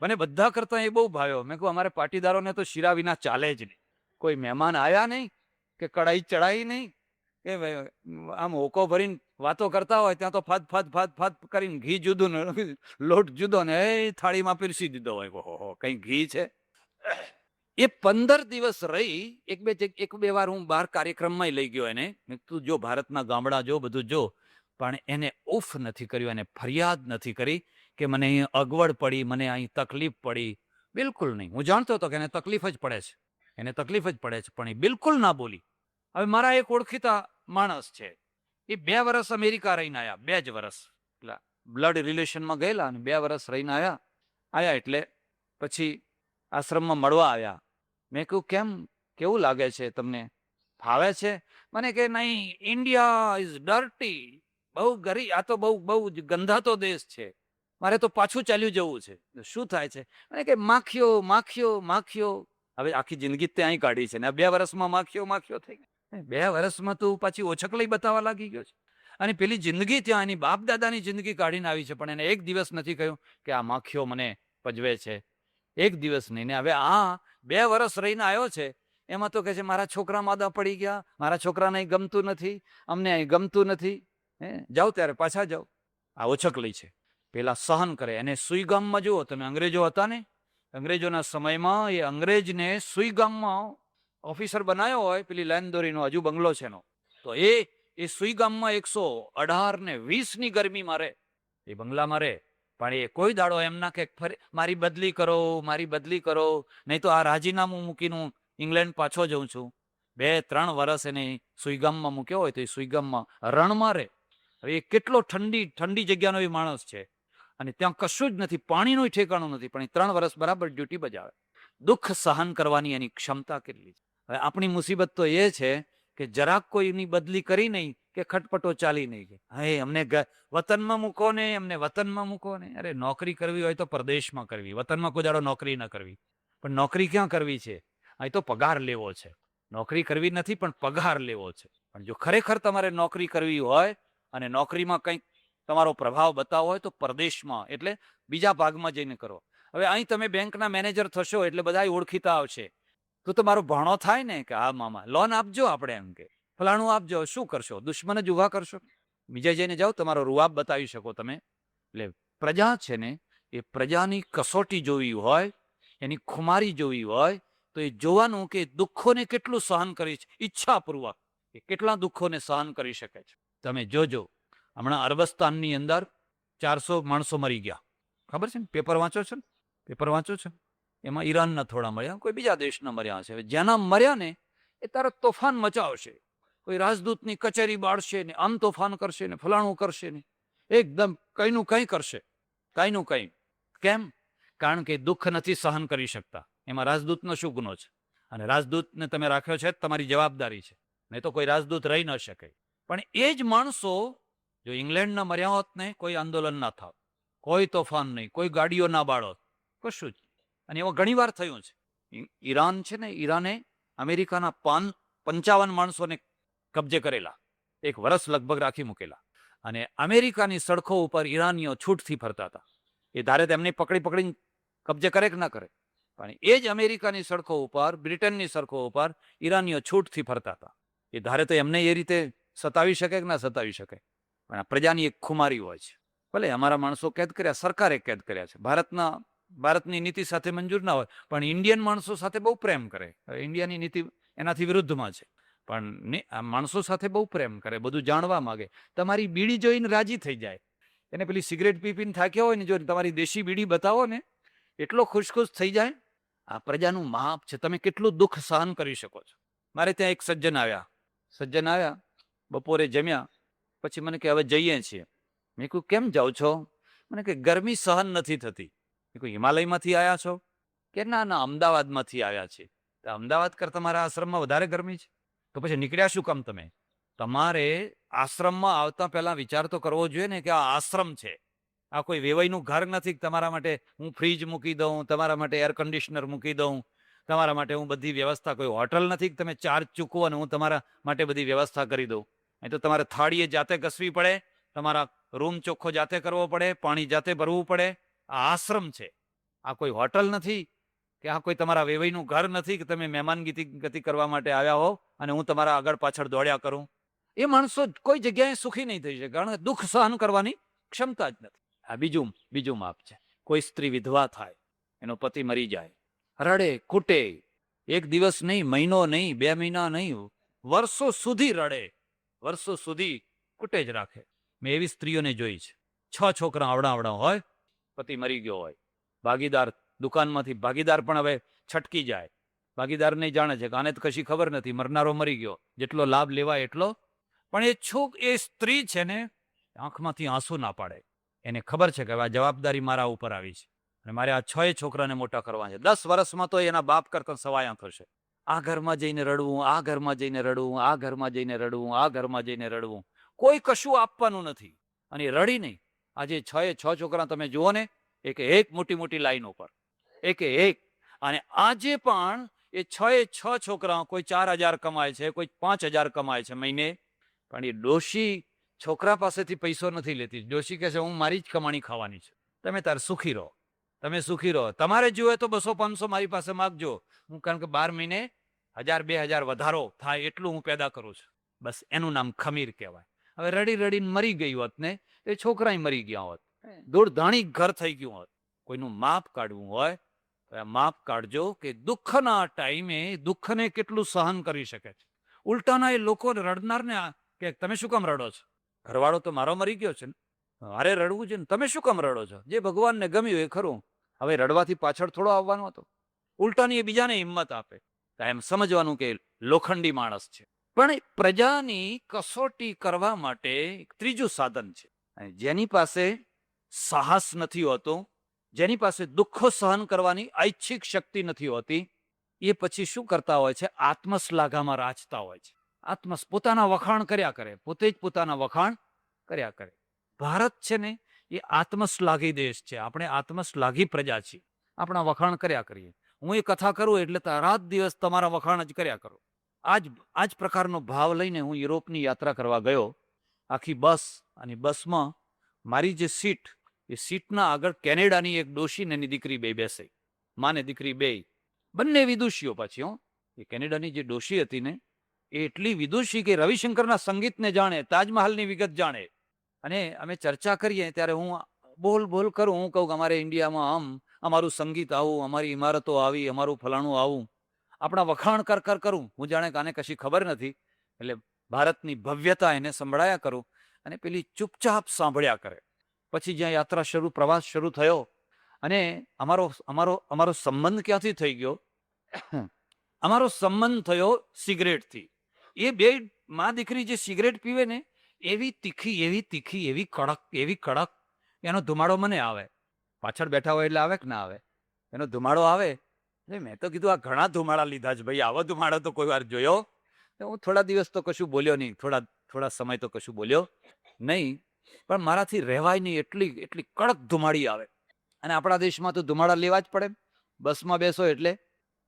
મને બધા કરતા એ બહુ ભાવ્યો. મેં કહું અમારે પાટીદારોને તો શીરા વિના ચાલે જ નહીં. કોઈ મહેમાન આવ્યા નહીં કે કડાઈ ચડાઈ નહીં કે આમ હોકો ભરીને વાતો કરતા હોય ત્યાં તો ફાદ ફાદ ફાદ ફાદ કરીને ઘી જુદું ને લોટ જુદો ને એ થાળીમાં પીરસી દીધો હોય. ઓહો, કઈ ઘી છે. એ 15 દિવસ રહી. એક બે વાર હું બહાર કાર્યક્રમમાં લઈ ગયો એને. તું જો ભારતના ગામડા જો બધું જો, પણ એને ઉફ નથી કર્યું, એને ફરિયાદ નથી કરી કે મને અહીં અગવડ પડી, મને અહીં તકલીફ પડી. બિલકુલ નહીં. હું જાણતો હતો કે એને તકલીફ જ પડે છે, એને તકલીફ જ પડે છે, પણ એ બિલકુલ ના બોલી. હવે મારા એક ઓળખીતા માણસ છે, એ 2 વર્ષ અમેરિકા રહીને આવ્યા. 2 જ વર્ષ બ્લડ રિલેશનમાં ગયેલા અને 2 વર્ષ રહીને આવ્યા એટલે પછી આશ્રમમાં મળવા આવ્યા. મેં કહ્યું કેમ, કેવું લાગે છે તમને, ફાવે છે? મને કે નહીં, ઇન્ડિયા ઇઝ ડર્ટી, બહુ ગરી, આ તો બહુ ગંધાતો દેશ છે, મારે તો પાછું ચાલ્યું જવું છે. શું થાય છે? મને કે માખીઓ માખીઓ માખીઓ. હવે આખી જિંદગી તે અહીં કાઢી છે ને 2 વર્ષમાં માખીઓ માખીઓ થઈ ગઈ. 2 વર્ષમાં તું પાછી ઓછકલી બતાવવા લાગી ગયો છે. અને પેલી જિંદગી ત્યાં એની બાપ દાદાની જિંદગી કાઢીને આવી છે, પણ એને એક દિવસ નથી કહ્યું કે આ માખીઓ મને પજવે છે. એક દિવસ નહીં. ને હવે આ 2 વર્ષ રહીને આવ્યો છે, એમાં તો કહે છે મારા છોકરા માદા પડી ગયા, મારા છોકરાને અહીં ગમતું નથી, અમને અહીં ગમતું નથી. જાઓ ત્યારે પાછા જાઓ. આ ઓછકલી છે. પેલા સહન કરે. એને સુઈગામમાં જુઓ તમે, અંગ્રેજો હતા ને, અંગ્રેજોના સમયમાં એ અંગ્રેજને સુઈગામમાં ઓફિસર બનાવ્યો હોય, પેલી લાઈન દોરીનો હજુ બંગલો છે એનો, તો એ સુઈગામમાં 118 ને 20 ની ગરમીમાં રહે, એ બંગલામાં રહે. પણ એ કોઈ દાડો એમ ના કે મારી બદલી કરો, મારી બદલી કરો, નહીં તો આ રાજીનામું મૂકીને હું ઇંગ્લેન્ડ પાછો જઉં છું. 2-3 વર્ષ એને સુઈગામમાં મૂક્યો હોય તો એ સુઈગામમાં રણમાં રહે. હવે એ કેટલો ઠંડી જગ્યાનો એ માણસ છે, અને ત્યાં કશું જ નથી, પાણીનું ઠેકાણું નથી, પણ એ 3 વર્ષ બરાબર ડ્યુટી બજાવે. દુઃખ સહન કરવાની એની ક્ષમતા કેટલી છે. હવે આપણી મુસીબત તો એ છે કે જરાક કોઈની બદલી કરી નહીં કે ખટપટો ચાલી નહીં કે હે અમને વતનમાં મૂકો ને, અમને વતનમાં મૂકો ને. અરે નોકરી કરવી હોય તો પરદેશમાં કરવી, વતનમાં કોઈ દાડો નોકરી ન કરવી. પણ નોકરી ક્યાં કરવી છે? અહીં તો પગાર લેવો છે. નોકરી કરવી નથી, પણ પગાર લેવો છે. પણ જો ખરેખર તમારે નોકરી કરવી હોય અને નોકરીમાં કંઈક તમારો પ્રભાવ બતાવો હોય તો પરદેશમાં, એટલે બીજા ભાગમાં જઈને કરો. હવે અહીં તમે બેંકના મેનેજર થશો એટલે બધા ઓળખીતા આવશે, તો તમારો ભાણો થાય ને કે આ મામા લોન આપજો, આપણે એમ કે ફલાણું આપજો. શું કરશો? દુશ્મન જ ઉભા કરશો. બીજા જઈને જાઓ, તમારો રૂઆબ બતાવી શકો તમે. એટલે પ્રજા છે ને, એ પ્રજાની કસોટી જોવી હોય, એની ખુમારી જોવી હોય તો એ જોવાનું કે દુઃખોને કેટલું સહન કરી છે, ઈચ્છાપૂર્વક એ કેટલા દુઃખોને સહન કરી શકે છે. તમે જોજો, હમણાં અરબસ્તાનની અંદર 400 માણસો મરી ગયા, ખબર છે ને? પેપર વાંચો છો ને? પેપર વાંચો છો? એમાં ઈરાનના થોડા મર્યા, કોઈ બીજા દેશના મર્યા છે. જેના મર્યા ને એ તરત તોફાન મચાવશે, કોઈ રાજદૂતની કચેરી બાળશે ને, આમ તોફાન કરશે ને, ફલાણું કરશે ને, એકદમ કઈનું કંઈ કરશે, કઈનું કંઈ. કેમ? કારણ કે દુઃખ નથી સહન કરી શકતા. એમાં રાજદૂતનો શું ગુનો છે? અને રાજદૂતને તમે રાખ્યો છે, તમારી જવાબદારી છે, નહીં તો કોઈ રાજદૂત રહી ન શકે. પણ એ જ માણસો જો ઇંગ્લેન્ડના મર્યા હોત ને, કોઈ આંદોલન ના થાત, કોઈ તોફાન નહીં, કોઈ ગાડીઓ ના બાળોત, કશું જ. અને એવો ઘણી વાર થયું છે. ઈરાન છે ને, ઈરાને અમેરિકાના 55 માણસોને કબજે કરેલા, 1 વર્ષ લગભગ રાખી મૂકેલા. અને અમેરિકાની સડકો ઉપર ઈરાનીઓ છૂટથી ફરતા હતા. એ ધારે તેમને પકડીને કબજે કરે કે ના કરે, પણ એ જ અમેરિકાની સડકો ઉપર, બ્રિટનની સડકો ઉપર ઈરાનીઓ છૂટથી ફરતા હતા. એ ધારે તો એમને એ રીતે સતાવી શકે કે ના સતાવી શકે, પણ આ પ્રજાની એક ખુમારી હોય છે. ભલે અમારા માણસો કેદ કર્યા, સરકારે કેદ કર્યા છે, ભારતની નીતિ સાથે મંજૂર ના હોય, પણ ઇન્ડિયન માણસો સાથે બહુ પ્રેમ કરે. ઇન્ડિયાની નીતિ એનાથી વિરુદ્ધમાં છે, પણ આ માણસો સાથે બહુ પ્રેમ કરે, બધું જાણવા માંગે. તમારી બીડી જોઈને રાજી થઈ જાય. એને પેલી સિગરેટ પીને થાક્યા હોય ને, જો તમારી દેશી બીડી બતાવો ને, એટલો ખુશ થઈ જાય. આ પ્રજાનું માપ છે, તમે કેટલું દુઃખ સહન કરી શકો છો. મારે ત્યાં એક સજ્જન આવ્યા, બપોરે જમ્યા પછી મને કે હવે જઈએ છીએ. મેં કહ્યું કેમ જાઓ છો? મને કે ગરમી સહન નથી થતી. મેં કહ્યું હિમાલયમાંથી આવ્યા છો? કે ના અમદાવાદમાંથી આવ્યા છે. અમદાવાદ કરતા તમારા આશ્રમમાં વધારે ગરમી છે? તો પછી નીકળ્યા શું કામ તમે? તમારે આશ્રમમાં આવતા પહેલા વિચાર તો કરવો જોઈએ ને કે આ આશ્રમ છે, આ કોઈ વેવાઈનું ઘર નથી. તમારા માટે હું ફ્રીજ મૂકી દઉં, તમારા માટે એર કન્ડિશનર મૂકી દઉં, તમારા માટે હું બધી વ્યવસ્થા, કોઈ હોટલ નથી કે તમે ચાર્જ ચૂકવો અને હું તમારા માટે બધી વ્યવસ્થા કરી દઉં. અહીં તો તમારે થાળીએ જાતે ઘસવી પડે, તમારા રૂમ ચોખ્ખો જાતે કરવો પડે, પાણી જાતે ભરવું પડે. આ આશ્રમ છે. આ કોઈ હોટલ નથી કે આ કોઈ તમારા વેવાઈનું ઘર નથી કે તમે મહેમાનગતિ કરવા માટે આવ્યા હો અને હું તમારા આગળ પાછળ દોડ્યા કરું. એ માણસો કોઈ જગ્યાએ સુખી નહીં થઈ શકે, કારણ કે દુઃખ સહન કરવાની ક્ષમતા જ નથી. આ બીજું માપ છે. કોઈ સ્ત્રી વિધવા થાય, એનો પતિ મરી જાય, રડે કૂટે, એક દિવસ નહીં, મહિનો નહીં, 2 મહિના નહીં, વર્ષો સુધી રડે, વર્ષો સુધી કૂટે જ રાખે. મેં એવી સ્ત્રીઓને જોઈ છે. 6 છોકરા આવડા હોય, પતિ મરી ગયો હોય, ભાગીદાર દુકાનમાંથી ભાગીદાર પણ હવે છટકી જાય, ભાગીદાર નહીં જાણે છે કે આને તો કશી ખબર નથી, મરનારો મરી ગયો, જેટલો લાભ લેવાય એટલો. પણ એ સ્ત્રી છે ને, આંખમાંથી આંસુ ના પાડે. એને ખબર છે કે આ જવાબદારી મારા ઉપર આવી છે અને મારે આ 6 છોકરાને મોટા કરવા છે. 10 વર્ષમાં તો એના બાપ કરતા સવાયા થશે. આ ઘરમાં જઈને રડવું, આ ઘરમાં જઈને રડવું, આ ઘરમાં જઈને રડવું, આ ઘરમાં જઈને રડવું, કોઈ કશું આપવાનું નથી. અને રડી નહીં. આજે 6 છોકરા તમે જુઓ ને, એક મોટી લાઈન ઉપર, એક. અને આજે પણ એ 6 છોકરા, કોઈ 4,000 કમાય છે, કોઈ 5,000 કમાય છે મહિને, પણ એ ડોશી છોકરા પાસેથી પૈસો નથી લેતી. ડોશી કહે છે હું મારી જ કમાણી ખાવાની છે, તમે તાર સુખી રહો, તમે સુખી રહો, તમારે જોઈએ તો 200-500 મારી પાસે માગજો, હું કારણ કે 12 મહિને 1,000-2,000 વધારો થાય એટલું હું પેદા કરું છું. બસ એનું નામ ખમીર કહેવાય. હવે રડીને મરી ગઈ હોત ને, એ છોકરાય મરી ગયા હોત, દોડધાણી ઘર થઈ ગયું હોત. કોઈનું માપ કાઢવું હોય તો આ માપ કાઢજો કે દુઃખના ટાઈમે દુઃખને કેટલું સહન કરી શકે છે. ઉલટાના એ લોકો રડનારને કે તમે શું કામ રડો છો, ઘરવાળો તો મારો મરી ગયો છે ને, મારે રડવું છે ને, તમે શું કામ રડો છો, જે ભગવાનને ગમ્યું એ ખરું, હવે રડવાથી પાછળ થોડો આવવાનો હતો. ઉલટાની એ બીજાને હિંમત આપે. એમ સમજવાનું કે લોખંડી માણસ છે. પણ પ્રજાની કસોટી કરવા માટે ત્રીજું સાધન છે. જેની પાસે સાહસ નથી હોતું, જેની પાસે દુઃખો સહન કરવાની ઐચ્છિક શક્તિ નથી હોતી, એ પછી શું કરતા હોય છે, આત્મશ્લાઘામાં રાચતા હોય છે. પોતાના વખાણ કર્યા કરે, પોતે જ પોતાના વખાણ કર્યા કરે. ભારત છે ને એ આત્મશ્લાઘી દેશ છે. આપણે આત્મશ્લાઘી પ્રજા છીએ. આપણા વખાણ કર્યા કરીએ. હું એ કથા કરું એટલે રાત દિવસ તમારા વખાણ જ કર્યા કરું. આ જ પ્રકારનો ભાવ લઈને હું યુરોપની યાત્રા કરવા ગયો. આખી બસ, અને બસમાં મારી જે સીટ, એ સીટના આગળ કેનેડાની એક ડોશી ને એની દીકરી બે બેસે, માને દીકરી બે, બંને વિદુષીઓ પાછી. એ કેનેડાની જે ડોશી હતી ને, એ એટલી વિદુષી કે રવિશંકરના સંગીતને જાણે, તાજમહાલની વિગત જાણે. અને અમે ચર્ચા કરીએ ત્યારે હું બોલ કરું, હું કહું કે અમારે ઇન્ડિયામાં અમારું સંગીત આવું, અમારી ઇમારતો આવી, અમારું ફલાણું આવું, આપણા વખાણ કરું. હું જાણે કે આને કશી ખબર નથી, એટલે ભારતની ભવ્યતા એને સંભળાયા કરું, અને પેલી ચૂપચાપ સાંભળ્યા કરે. પછી જ્યાં યાત્રા પ્રવાસ શરૂ થયો, અને અમારો સંબંધ ક્યાંથી થઈ ગયો, અમારો સંબંધ થયો સિગરેટથી. એ બે માં દીકરી જે સિગરેટ પીવે ને, એવી તીખી, એવી કડક, એનો ધુમાડો મને આવે. પાછળ બેઠા હોય એટલે આવે કે ના આવે, એનો ધુમાડો આવે. મેં તો કીધું આ ઘણા ધુમાડા લીધા છે ભાઈ, આવો ધુમાડો તો કોઈ વાર જોયો. હું થોડા દિવસ તો કશું બોલ્યો નહીં, થોડા સમય તો કશું બોલ્યો નહીં, પણ મારાથી રહેવાય નહીં, એટલી કડક ધુમાડી આવે. અને આપણા દેશમાં તો ધુમાડા લેવા જ પડે. બસમાં બેસો એટલે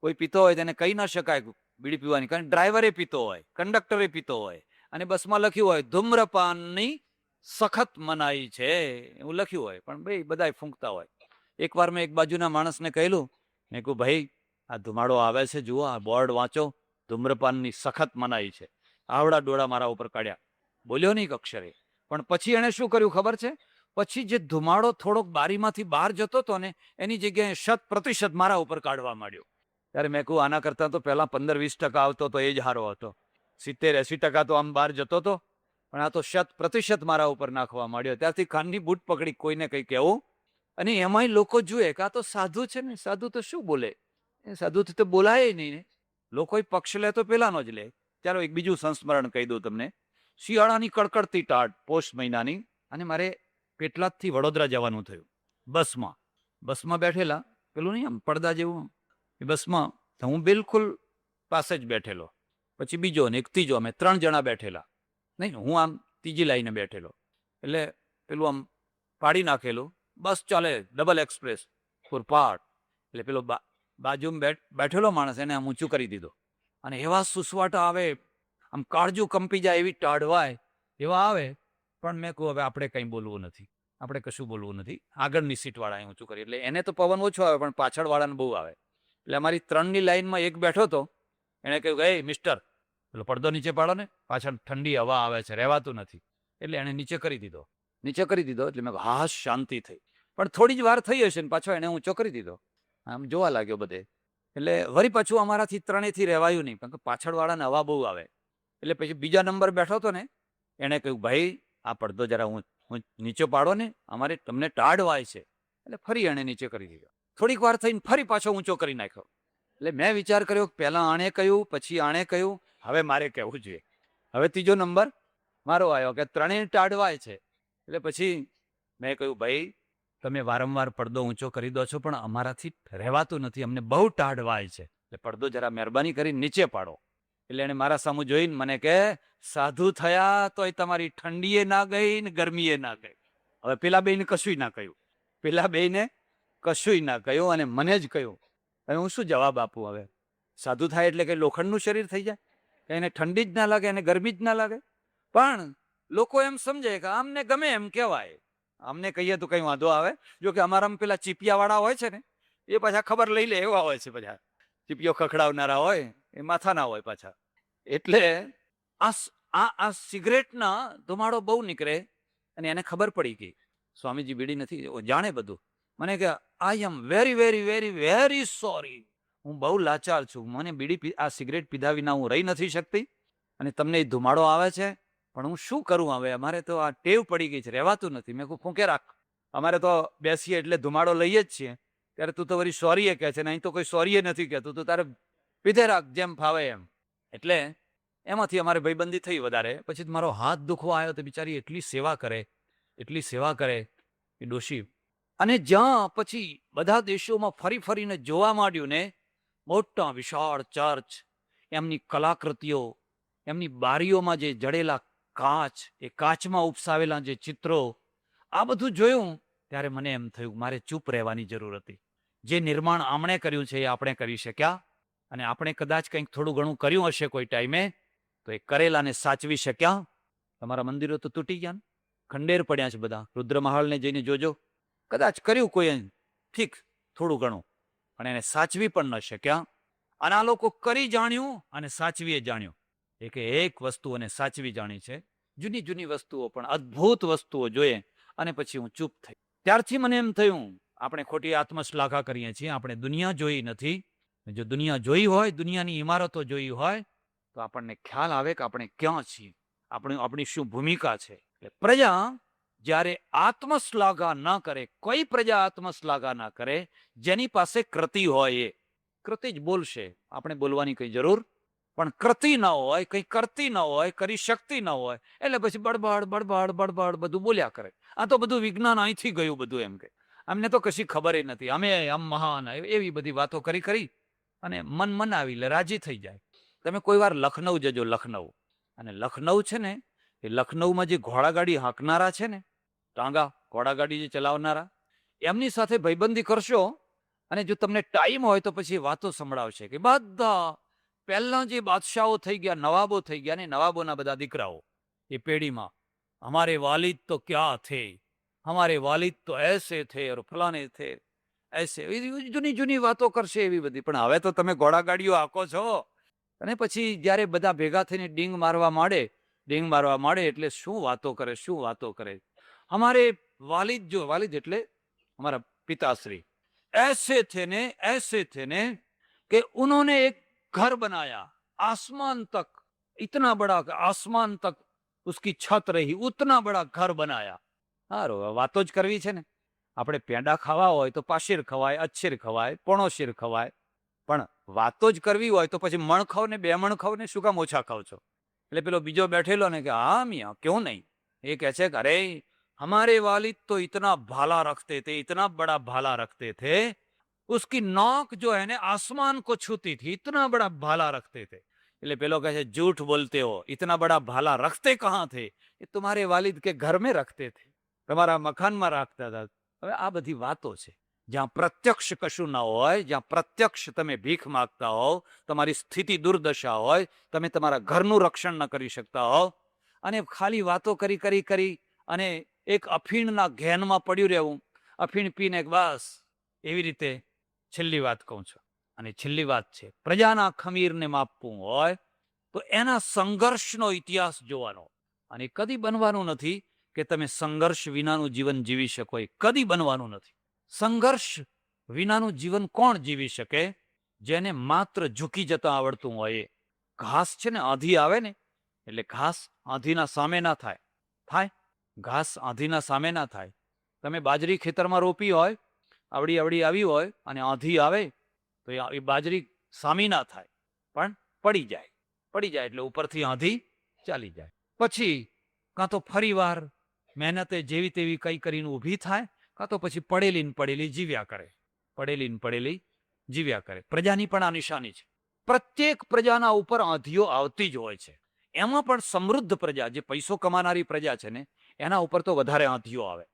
કોઈ પીતો હોય તેને કહી ના શકાય બીડી પીવાની, કારણ ડ્રાઈવરે પીતો હોય, કંડક્ટરે પીતો હોય, અને બસમાં લખ્યું હોય ધૂમ્રપાનની સખત મનાઈ છે, એવું લખ્યું હોય, પણ ભાઈ બધા ફૂંકતા હોય. એકવાર મેં એક બાજુના માણસને કહેલું, મેં કહ્યું ભાઈ આ ધુમાડો આવે છે, જુઓ આ બોર્ડ વાંચો, ધૂમ્રપાનની સખત મનાઈ છે. આવડા ડોળા મારા ઉપર કાઢ્યા, બોલ્યો નહીં અક્ષરે. પણ પછી એણે શું કર્યું ખબર છે, પછી જે ધુમાડો થોડોક બારીમાંથી બહાર જતો હતો ને, એની જગ્યાએ 100% મારા ઉપર કાઢવા માંડ્યો. ત્યારે મેં કહું આના કરતાં તો પહેલા 15-20% આવતો તો એ જ સારો હતો, 70-80% તો આમ બહાર જતો હતો, પણ આ તો 100% મારા ઉપર નાખવા માંડ્યો. ત્યારથી કાનની બૂટ પકડી કોઈને કંઈ કહેવું. અને એમાંય લોકો જુએ કે આ તો સાધુ છે ને, સાધુ તો શું બોલે, એ સાધુથી તો બોલાય નહીં ને. લોકો પક્ષ લે તો પેલાનો જ લે. ચાલો એક બીજું સંસ્મરણ કહી દઉં તમને. શિયાળાની કડકડતી ટાઢ, પોષ મહિનાની, અને મારે પેટલાદથી વડોદરા જવાનું થયું. બસમાં બેઠેલા, પેલું નહીં આમ પડદા જેવું, એ બસમાં હું બિલકુલ પાસે જ બેઠેલો, પછી બીજો ને એક ત્રીજો, અમે 3 જણા બેઠેલા. નહીં, હું આમ ત્રીજી લાઈને બેઠેલો, એટલે પેલું આમ પાડી નાખેલું, બસ ચાલે ડબલ એક્સપ્રેસ પૂરપાટ, એટલે પેલો બાજુમાં બેઠેલો માણસ એને આમ ઊંચું કરી દીધો, અને એવા સુસવાટા આવે, આમ કાળજું કંપી જાય એવી ટાઢવાય એવા આવે. પણ મેં કહું હવે આપણે કંઈ બોલવું નથી, આપણે કશું બોલવું નથી. આગળની સીટવાળાએ ઊંચું કરી, એટલે એને તો પવન ઓછો આવે પણ પાછળવાળાને બહુ આવે. એટલે અમારી 3ની લાઈનમાં એક બેઠો હતો, એણે કહ્યું કે એ મિસ્ટર, પેલો પડદો નીચે પાડો ને, પાછળ ઠંડી હવા આવે છે, રહેવાતું નથી. એટલે એણે નીચે કરી દીધો. એટલે મેં હા શાંતિ થઈ. પણ થોડી જ વાર થઈ હશે ને પાછો એને ઊંચો કરી દીધો. આમ જોવા લાગ્યો બધે. એટલે વળી પાછું અમારાથી ત્રણેયથી રહેવાયું નહીં, કારણ કે પાછળવાળાને હવા બહુ આવે. એટલે પછી બીજા નંબર બેઠો હતો ને, એણે કહ્યું ભાઈ આ પડદો જરા હું નીચે પાડો ને, અમારે તમને ટાઢ વાય છે. એટલે ફરી એણે નીચે કરી દીધો. થોડીક વાર થઈને ફરી પાછો ઊંચો કરી નાખ્યો. એટલે મેં વિચાર કર્યો પહેલા આણે કહ્યું, પછી આણે કહ્યું, હવે મારે કહેવું જોઈએ. હવે ત્રીજો નંબર મારો આવ્યો કે ત્રણેય ટાઢ વાય છે. એટલે પછી મેં કહ્યું ભાઈ તમે વારંવાર પડદો ઊંચો કરી દો છો, પણ અમારાથી રહેવાતું નથી, અમને બહુ ટાઢ વાય છે, એટલે પડદો જરા મહેરબાની કરી નીચે પાડો. એટલે એને મારા સામું જોઈને મને કહે સાધુ થયા તોય તમારી ઠંડીએ ના ગઈ ને ગરમીએ ના ગઈ. હવે પેલા બેને કશુંય ના કહ્યું, અને મને જ કહ્યું. હવે હું શું જવાબ આપું? હવે સાધુ થાય એટલે કે લોખંડનું શરીર થઈ જાય, કે એને ઠંડી જ ના લાગે, એને ગરમી જ ના લાગે? પણ લોકો એમ સમજે કે આમને ગમે એમ કહેવાય, અમને કહીએ તો કઈ વાંધો આવે. જો કે અમારામાં પેલા ચીપિયાવાળા હોય છે ને, એ પાછા ખબર લઈ લે એવા હોય છે, પાછા ચીપિયો ખખડાવનારા હોય, એ માથાના હોય પાછા. એટલે આ સિગરેટના ધુમાડો બહુ નીકળે, અને એને ખબર પડી ગઈ સ્વામીજી બીડી નથી, જાણે બધું. મને કે I am very very very very sorry, હું બહુ લાચાર છું, મને આ સિગરેટ પીધા વિના હું રહી નથી શકતી, અને તમને એ ધુમાડો આવે છે, પણ હું શું કરું? હવે અમારે તો આ ટેવ પડી ગઈ છે, રહેવાતું નથી. મેં કહું ફૂંકે રાખ, અમારે તો બેસીએ એટલે ધુમાડો લઈએ જ છીએ. ત્યારે તું તો વળી સોરીએ કહે છે, ને અહીં તો કોઈ સોરીએ નથી કહેતું, તું તારે પીધે રાખ જેમ ફાવે એમ. એટલે એમાંથી અમારે ભાઈબંધી થઈ વધારે. પછી મારો હાથ દુખવા આવ્યો તો બિચારી એટલી સેવા કરે એ ડોશી. અને જ્યાં પછી બધા દેશોમાં ફરી ફરીને જોવા માંડ્યું ને, મોટા વિશાળ ચર્ચ, એમની કલાકૃતિઓ, એમની બારીઓમાં જે જડેલા કાચ, એ કાચમાં ઉપસાવેલા જે ચિત્રો, આ બધું જોયું ત્યારે મને એમ થયું મારે ચૂપ રહેવાની જરૂર હતી. જે નિર્માણ આમણે કર્યું છે એ આપણે કરી શક્યા, અને આપણે કદાચ કંઈક થોડું ઘણું કર્યું હશે કોઈ ટાઈમે, તો એ કરેલાને સાચવી શક્યા. તમારા મંદિરો તો તૂટી ગયા, ખંડેર પડ્યા છે બધા. રુદ્રમહાલને જઈને જોજો, કદાચ કર્યું કોઈ ઠીક થોડું ઘણું, પણ એને સાચવી પણ ન શક્યા. અને આ લોકો કરી જાણ્યું અને સાચવીએ જાણ્યું. એક વસ્તુઓને સાચવી જાણી છે, જૂની જૂની વસ્તુઓ, પણ અદ્ભુત વસ્તુઓ જોઈએ. અને પછી હું ચૂપ થઈ. ત્યારથી મને એમ થયું આપણે ખોટી આત્મશ્લાઘા કરીએ છીએ, આપણે દુનિયા જોઈ નથી. જો દુનિયા જોઈ હોય, દુનિયાની ઇમારતો જોઈ હોય, તો આપણને ખ્યાલ આવે કે આપણે ક્યાં છીએ, આપણી શું ભૂમિકા છે. એટલે પ્રજા જ્યારે આત્મશ્લાઘા ન કરે, કોઈ પ્રજા આત્મશ્લાઘા ના કરે, જેની પાસે કૃતિ હોય, એ કૃતિ જ બોલશે, આપણે બોલવાની કઈ જરૂર. પણ કૃતિ ન હોય, કઈ કરતી ન હોય, કરી શકતી ન હોય, એટલે પછી બડબડ બડબડ બડબડ બધું બોલ્યા કરે. આ તો બધું વિજ્ઞાન અહીંથી ગયું બધું, એમ કે અમને તો કશી ખબર નથી, અમે આમ મહાન, એવી બધી વાતો કરી અને મન મનાવી લે, રાજી થઈ જાય. તમે કોઈ વાર લખનઉ જજો, લખનઉ. અને લખનઉ છે ને, એ લખનઉમાં જે ઘોડાગાડી હાંકનારા છે ને, ટાંગા ઘોડાગાડી જે ચલાવનારા, એમની સાથે ભાઈબંધી કરશો, અને જો તમને ટાઈમ હોય તો પછી વાતો સંભળાવશે કે બધા પહેલા જે બાદશાહો થઈ ગયા, નવાબો થઈ ગયા ને, નવાબોના બધા દીકરાઓ એ પેઢીમાં, હમારે વાલિદ તો ક્યા થે, હમારે વાલિદ તો એસે થે ઓર ફલાને થે એસે, જૂની જૂની વાતો કરશે એવી બધી. પણ હવે તો તમે ઘોડાગાડીઓ હાંકો છો, અને પછી જયારે બધા ભેગા થઈને ડીંગ મારવા માંડે એટલે શું વાતો કરે. हमारे वालिद એટલે हमारा पिताश्री ऐसे थे ने कि उन्होंने एक घर बनाया, आसमान तक, इतना बड़ा आसमान तक उसकी छत रही, उतना बड़ा घर बनाया. हारो वातो ज करवी छे ने. આપણે પેંડા ખાવા હોય તો પાશીર ખવાય, અચ્છીર ખવાય, પોણોશીર ખવાય, પણ વાતો જ કરવી હોય તો પછી મણ ખાવ ને, 2 મણ ખાવ ને, શું કામ ઓછા ખાવ છો? એટલે પેલો બીજો બેઠેલો ને કે હા મિયા ક્यों નહીં, એ કહે છે કે અરે हमारे वालिद तो इतना भाला रखते थे, इतना बड़ा भाला रखते थे, उसकी नोक जो है ना आसमान को छूती थी, इतना बड़ा भाला रखते थे. એટલે પેલો કહે છે झूठ बोलते हो, इतना बड़ा भाला रखते कहाँ थे? ये तुम्हारे वालिद के घर में रखते थे, તમારા મકાનમાં રાખતા હતા. હવે આ બધી વાતો છે. જ્યાં પ્રત્યક્ષ કશું ના હોય, જ્યાં પ્રત્યક્ષ તમે ભીખ માગતા હોવ, તમારી સ્થિતિ દુર્દશા હોય, તમે તમારા ઘરનું રક્ષણ ન કરી શકતા હોવ, અને ખાલી વાતો કરી અને એક અફીણના ઘેનમાં પડ્યું રહેવું, અફીણ પીને બસ એવી રીતે છેલ્લી વાત કહું છું. અને છેલ્લી વાત છે, પ્રજાના ખમીરને માપવું હોય તો એના સંઘર્ષનો ઇતિહાસ જોવાનો. અને કદી બનવાનું નથી કે તમે સંઘર્ષ વિનાનું જીવન જીવી શકો, એ કદી બનવાનું નથી. સંઘર્ષ વિનાનું જીવન કોણ જીવી શકે? જેને માત્ર ઝૂકી જતા આવડતું હોય. ઘાસ છે ને, આંધી આવે ને એટલે ઘાસ આંધીના સામે ના થાય. થાય ઘાસ આંધીના સામે ના થાય. તમે બાજરી ખેતરમાં રોપી હોય, આવડી આવડી આવી હોય, અને આંધી આવે તો એ બાજરી સામી ના થાય, પણ પડી જાય. પડી જાય એટલે ઉપરથી આંધી ચાલી જાય. પછી કાં તો ફરી વાર મહેનતે જેવી તેવી કઈ કરીને ઊભી થાય, કાં તો પછી પડેલી ને પડેલી જીવ્યા કરે. પડેલી ને પડેલી જીવ્યા કરે. પ્રજાની પણ આ નિશાની છે. પ્રત્યેક પ્રજાના ઉપર આંધીઓ આવતી જ હોય છે. એમાં પણ સમૃદ્ધ પ્રજા, જે પૈસો કમાનારી પ્રજા છે ને, એના ઉપર તો વધારે આંધીઓ આવે.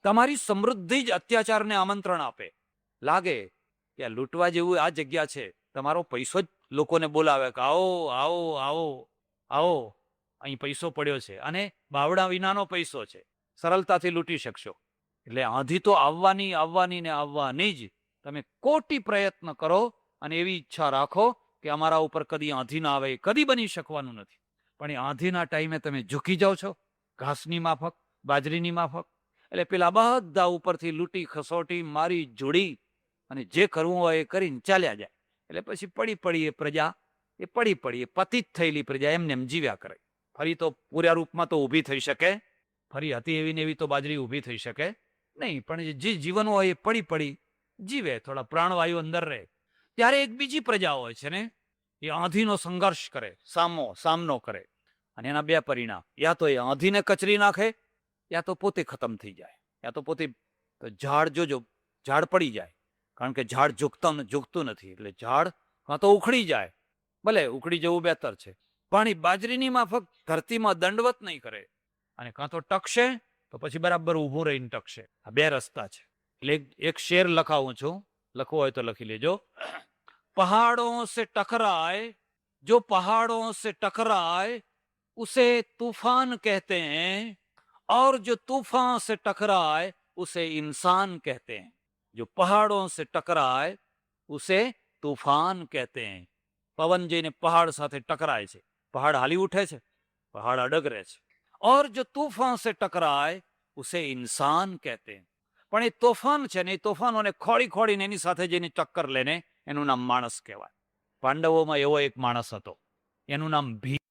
તમારી સમૃદ્ધિ જ અત્યાચારને આમંત્રણ આપે. લાગે કે લૂંટવા જેવું આ જગ્યા છે, તમારો પૈસો જ લોકોને બોલાવે કે આવો આવો આવો આવો, અહીં પૈસો પડ્યો છે, અને બાવડા વિનાનો પૈસો છે, સરળતાથી લૂંટી શકશો. એટલે આંધી તો આવવાની આવવાની ને આવવાની જ. તમે કોટી પ્રયત્ન કરો અને એવી ઈચ્છા રાખો કે અમારા ઉપર કદી આંધી ના આવે, કદી બની શકવાનું નથી. પણ એ આંધીના ટાઈમે તમે ઝૂકી જાઓ છો, ઘાસની માફક, બાજરીની માફક, એટલે પેલા બધા ઉપરથી લૂંટી ખસોટી મારી જોડી અને જે કરવું હોય એ કરીને ચાલ્યા જાય. એટલે પછી પડી પડી એ પ્રજા, એ પડી પડી એ પતિત થયેલી પ્રજા એમને એમ જીવ્યા કરે. ફરી તો પૂરા રૂપમાં તો ઊભી થઈ શકે, ફરી હતી એવી ને એવી તો બાજરી ઊભી થઈ શકે નહીં. પણ જે જીવન હોય એ પડી પડી જીવે, થોડા પ્રાણવાયુ અંદર રહે. ત્યારે એક બીજી પ્રજા હોય છે ને, એ આંધીનો સંઘર્ષ કરે, સામનો કરે. અને એના બે પરિણામ, યા તો એ આંધીને કચરી નાખે, યા તો પોતે ખતમ થઈ જાય. યા તો પોતે, તો ઝાડ જોજો, ઝાડ પડી જાય, કારણ કે ઝાડ ઝૂકતું નથી. એટલે ઝાડ કાં તો ઉખડી જાય, ભલે ઉખડી જવું બહેતર છે, પણ એ બાજરીની માફક ધરતીમાં દંડવત નહીં કરે. અને કાં તો ટકશે તો પછી બરાબર ઊભું રહીને ટકશે. આ બે રસ્તા છે. એટલે એક શેર લખાવું છું, લખવો હોય તો લખી લેજો. પહાડોं से टकराए, जो पहाड़ों से टकराए उसे तूफान कहते हैं, और जो तूफान से टकराए उसे इंसान कहते हैं. जो पहाड़ों से टकराए उसे तूफान कहते हैं. પવન જઈને પહાડ સાથે ટકરાય છે, પહાડ હાલી ઉઠે છે, પહાડ અડગ રહે છે. और जो तूफान से टकराए उसे इंसान कहते हैं. પણ એ તોફાન છે ને, એ તોફાનોને ખોળી ખોળીને એની સાથે જેની ટક્કર લેને, એનું નામ માણસ કહેવાય. પાંડવોમાં એવો એક માણસ હતો, એનું નામ ભીમ.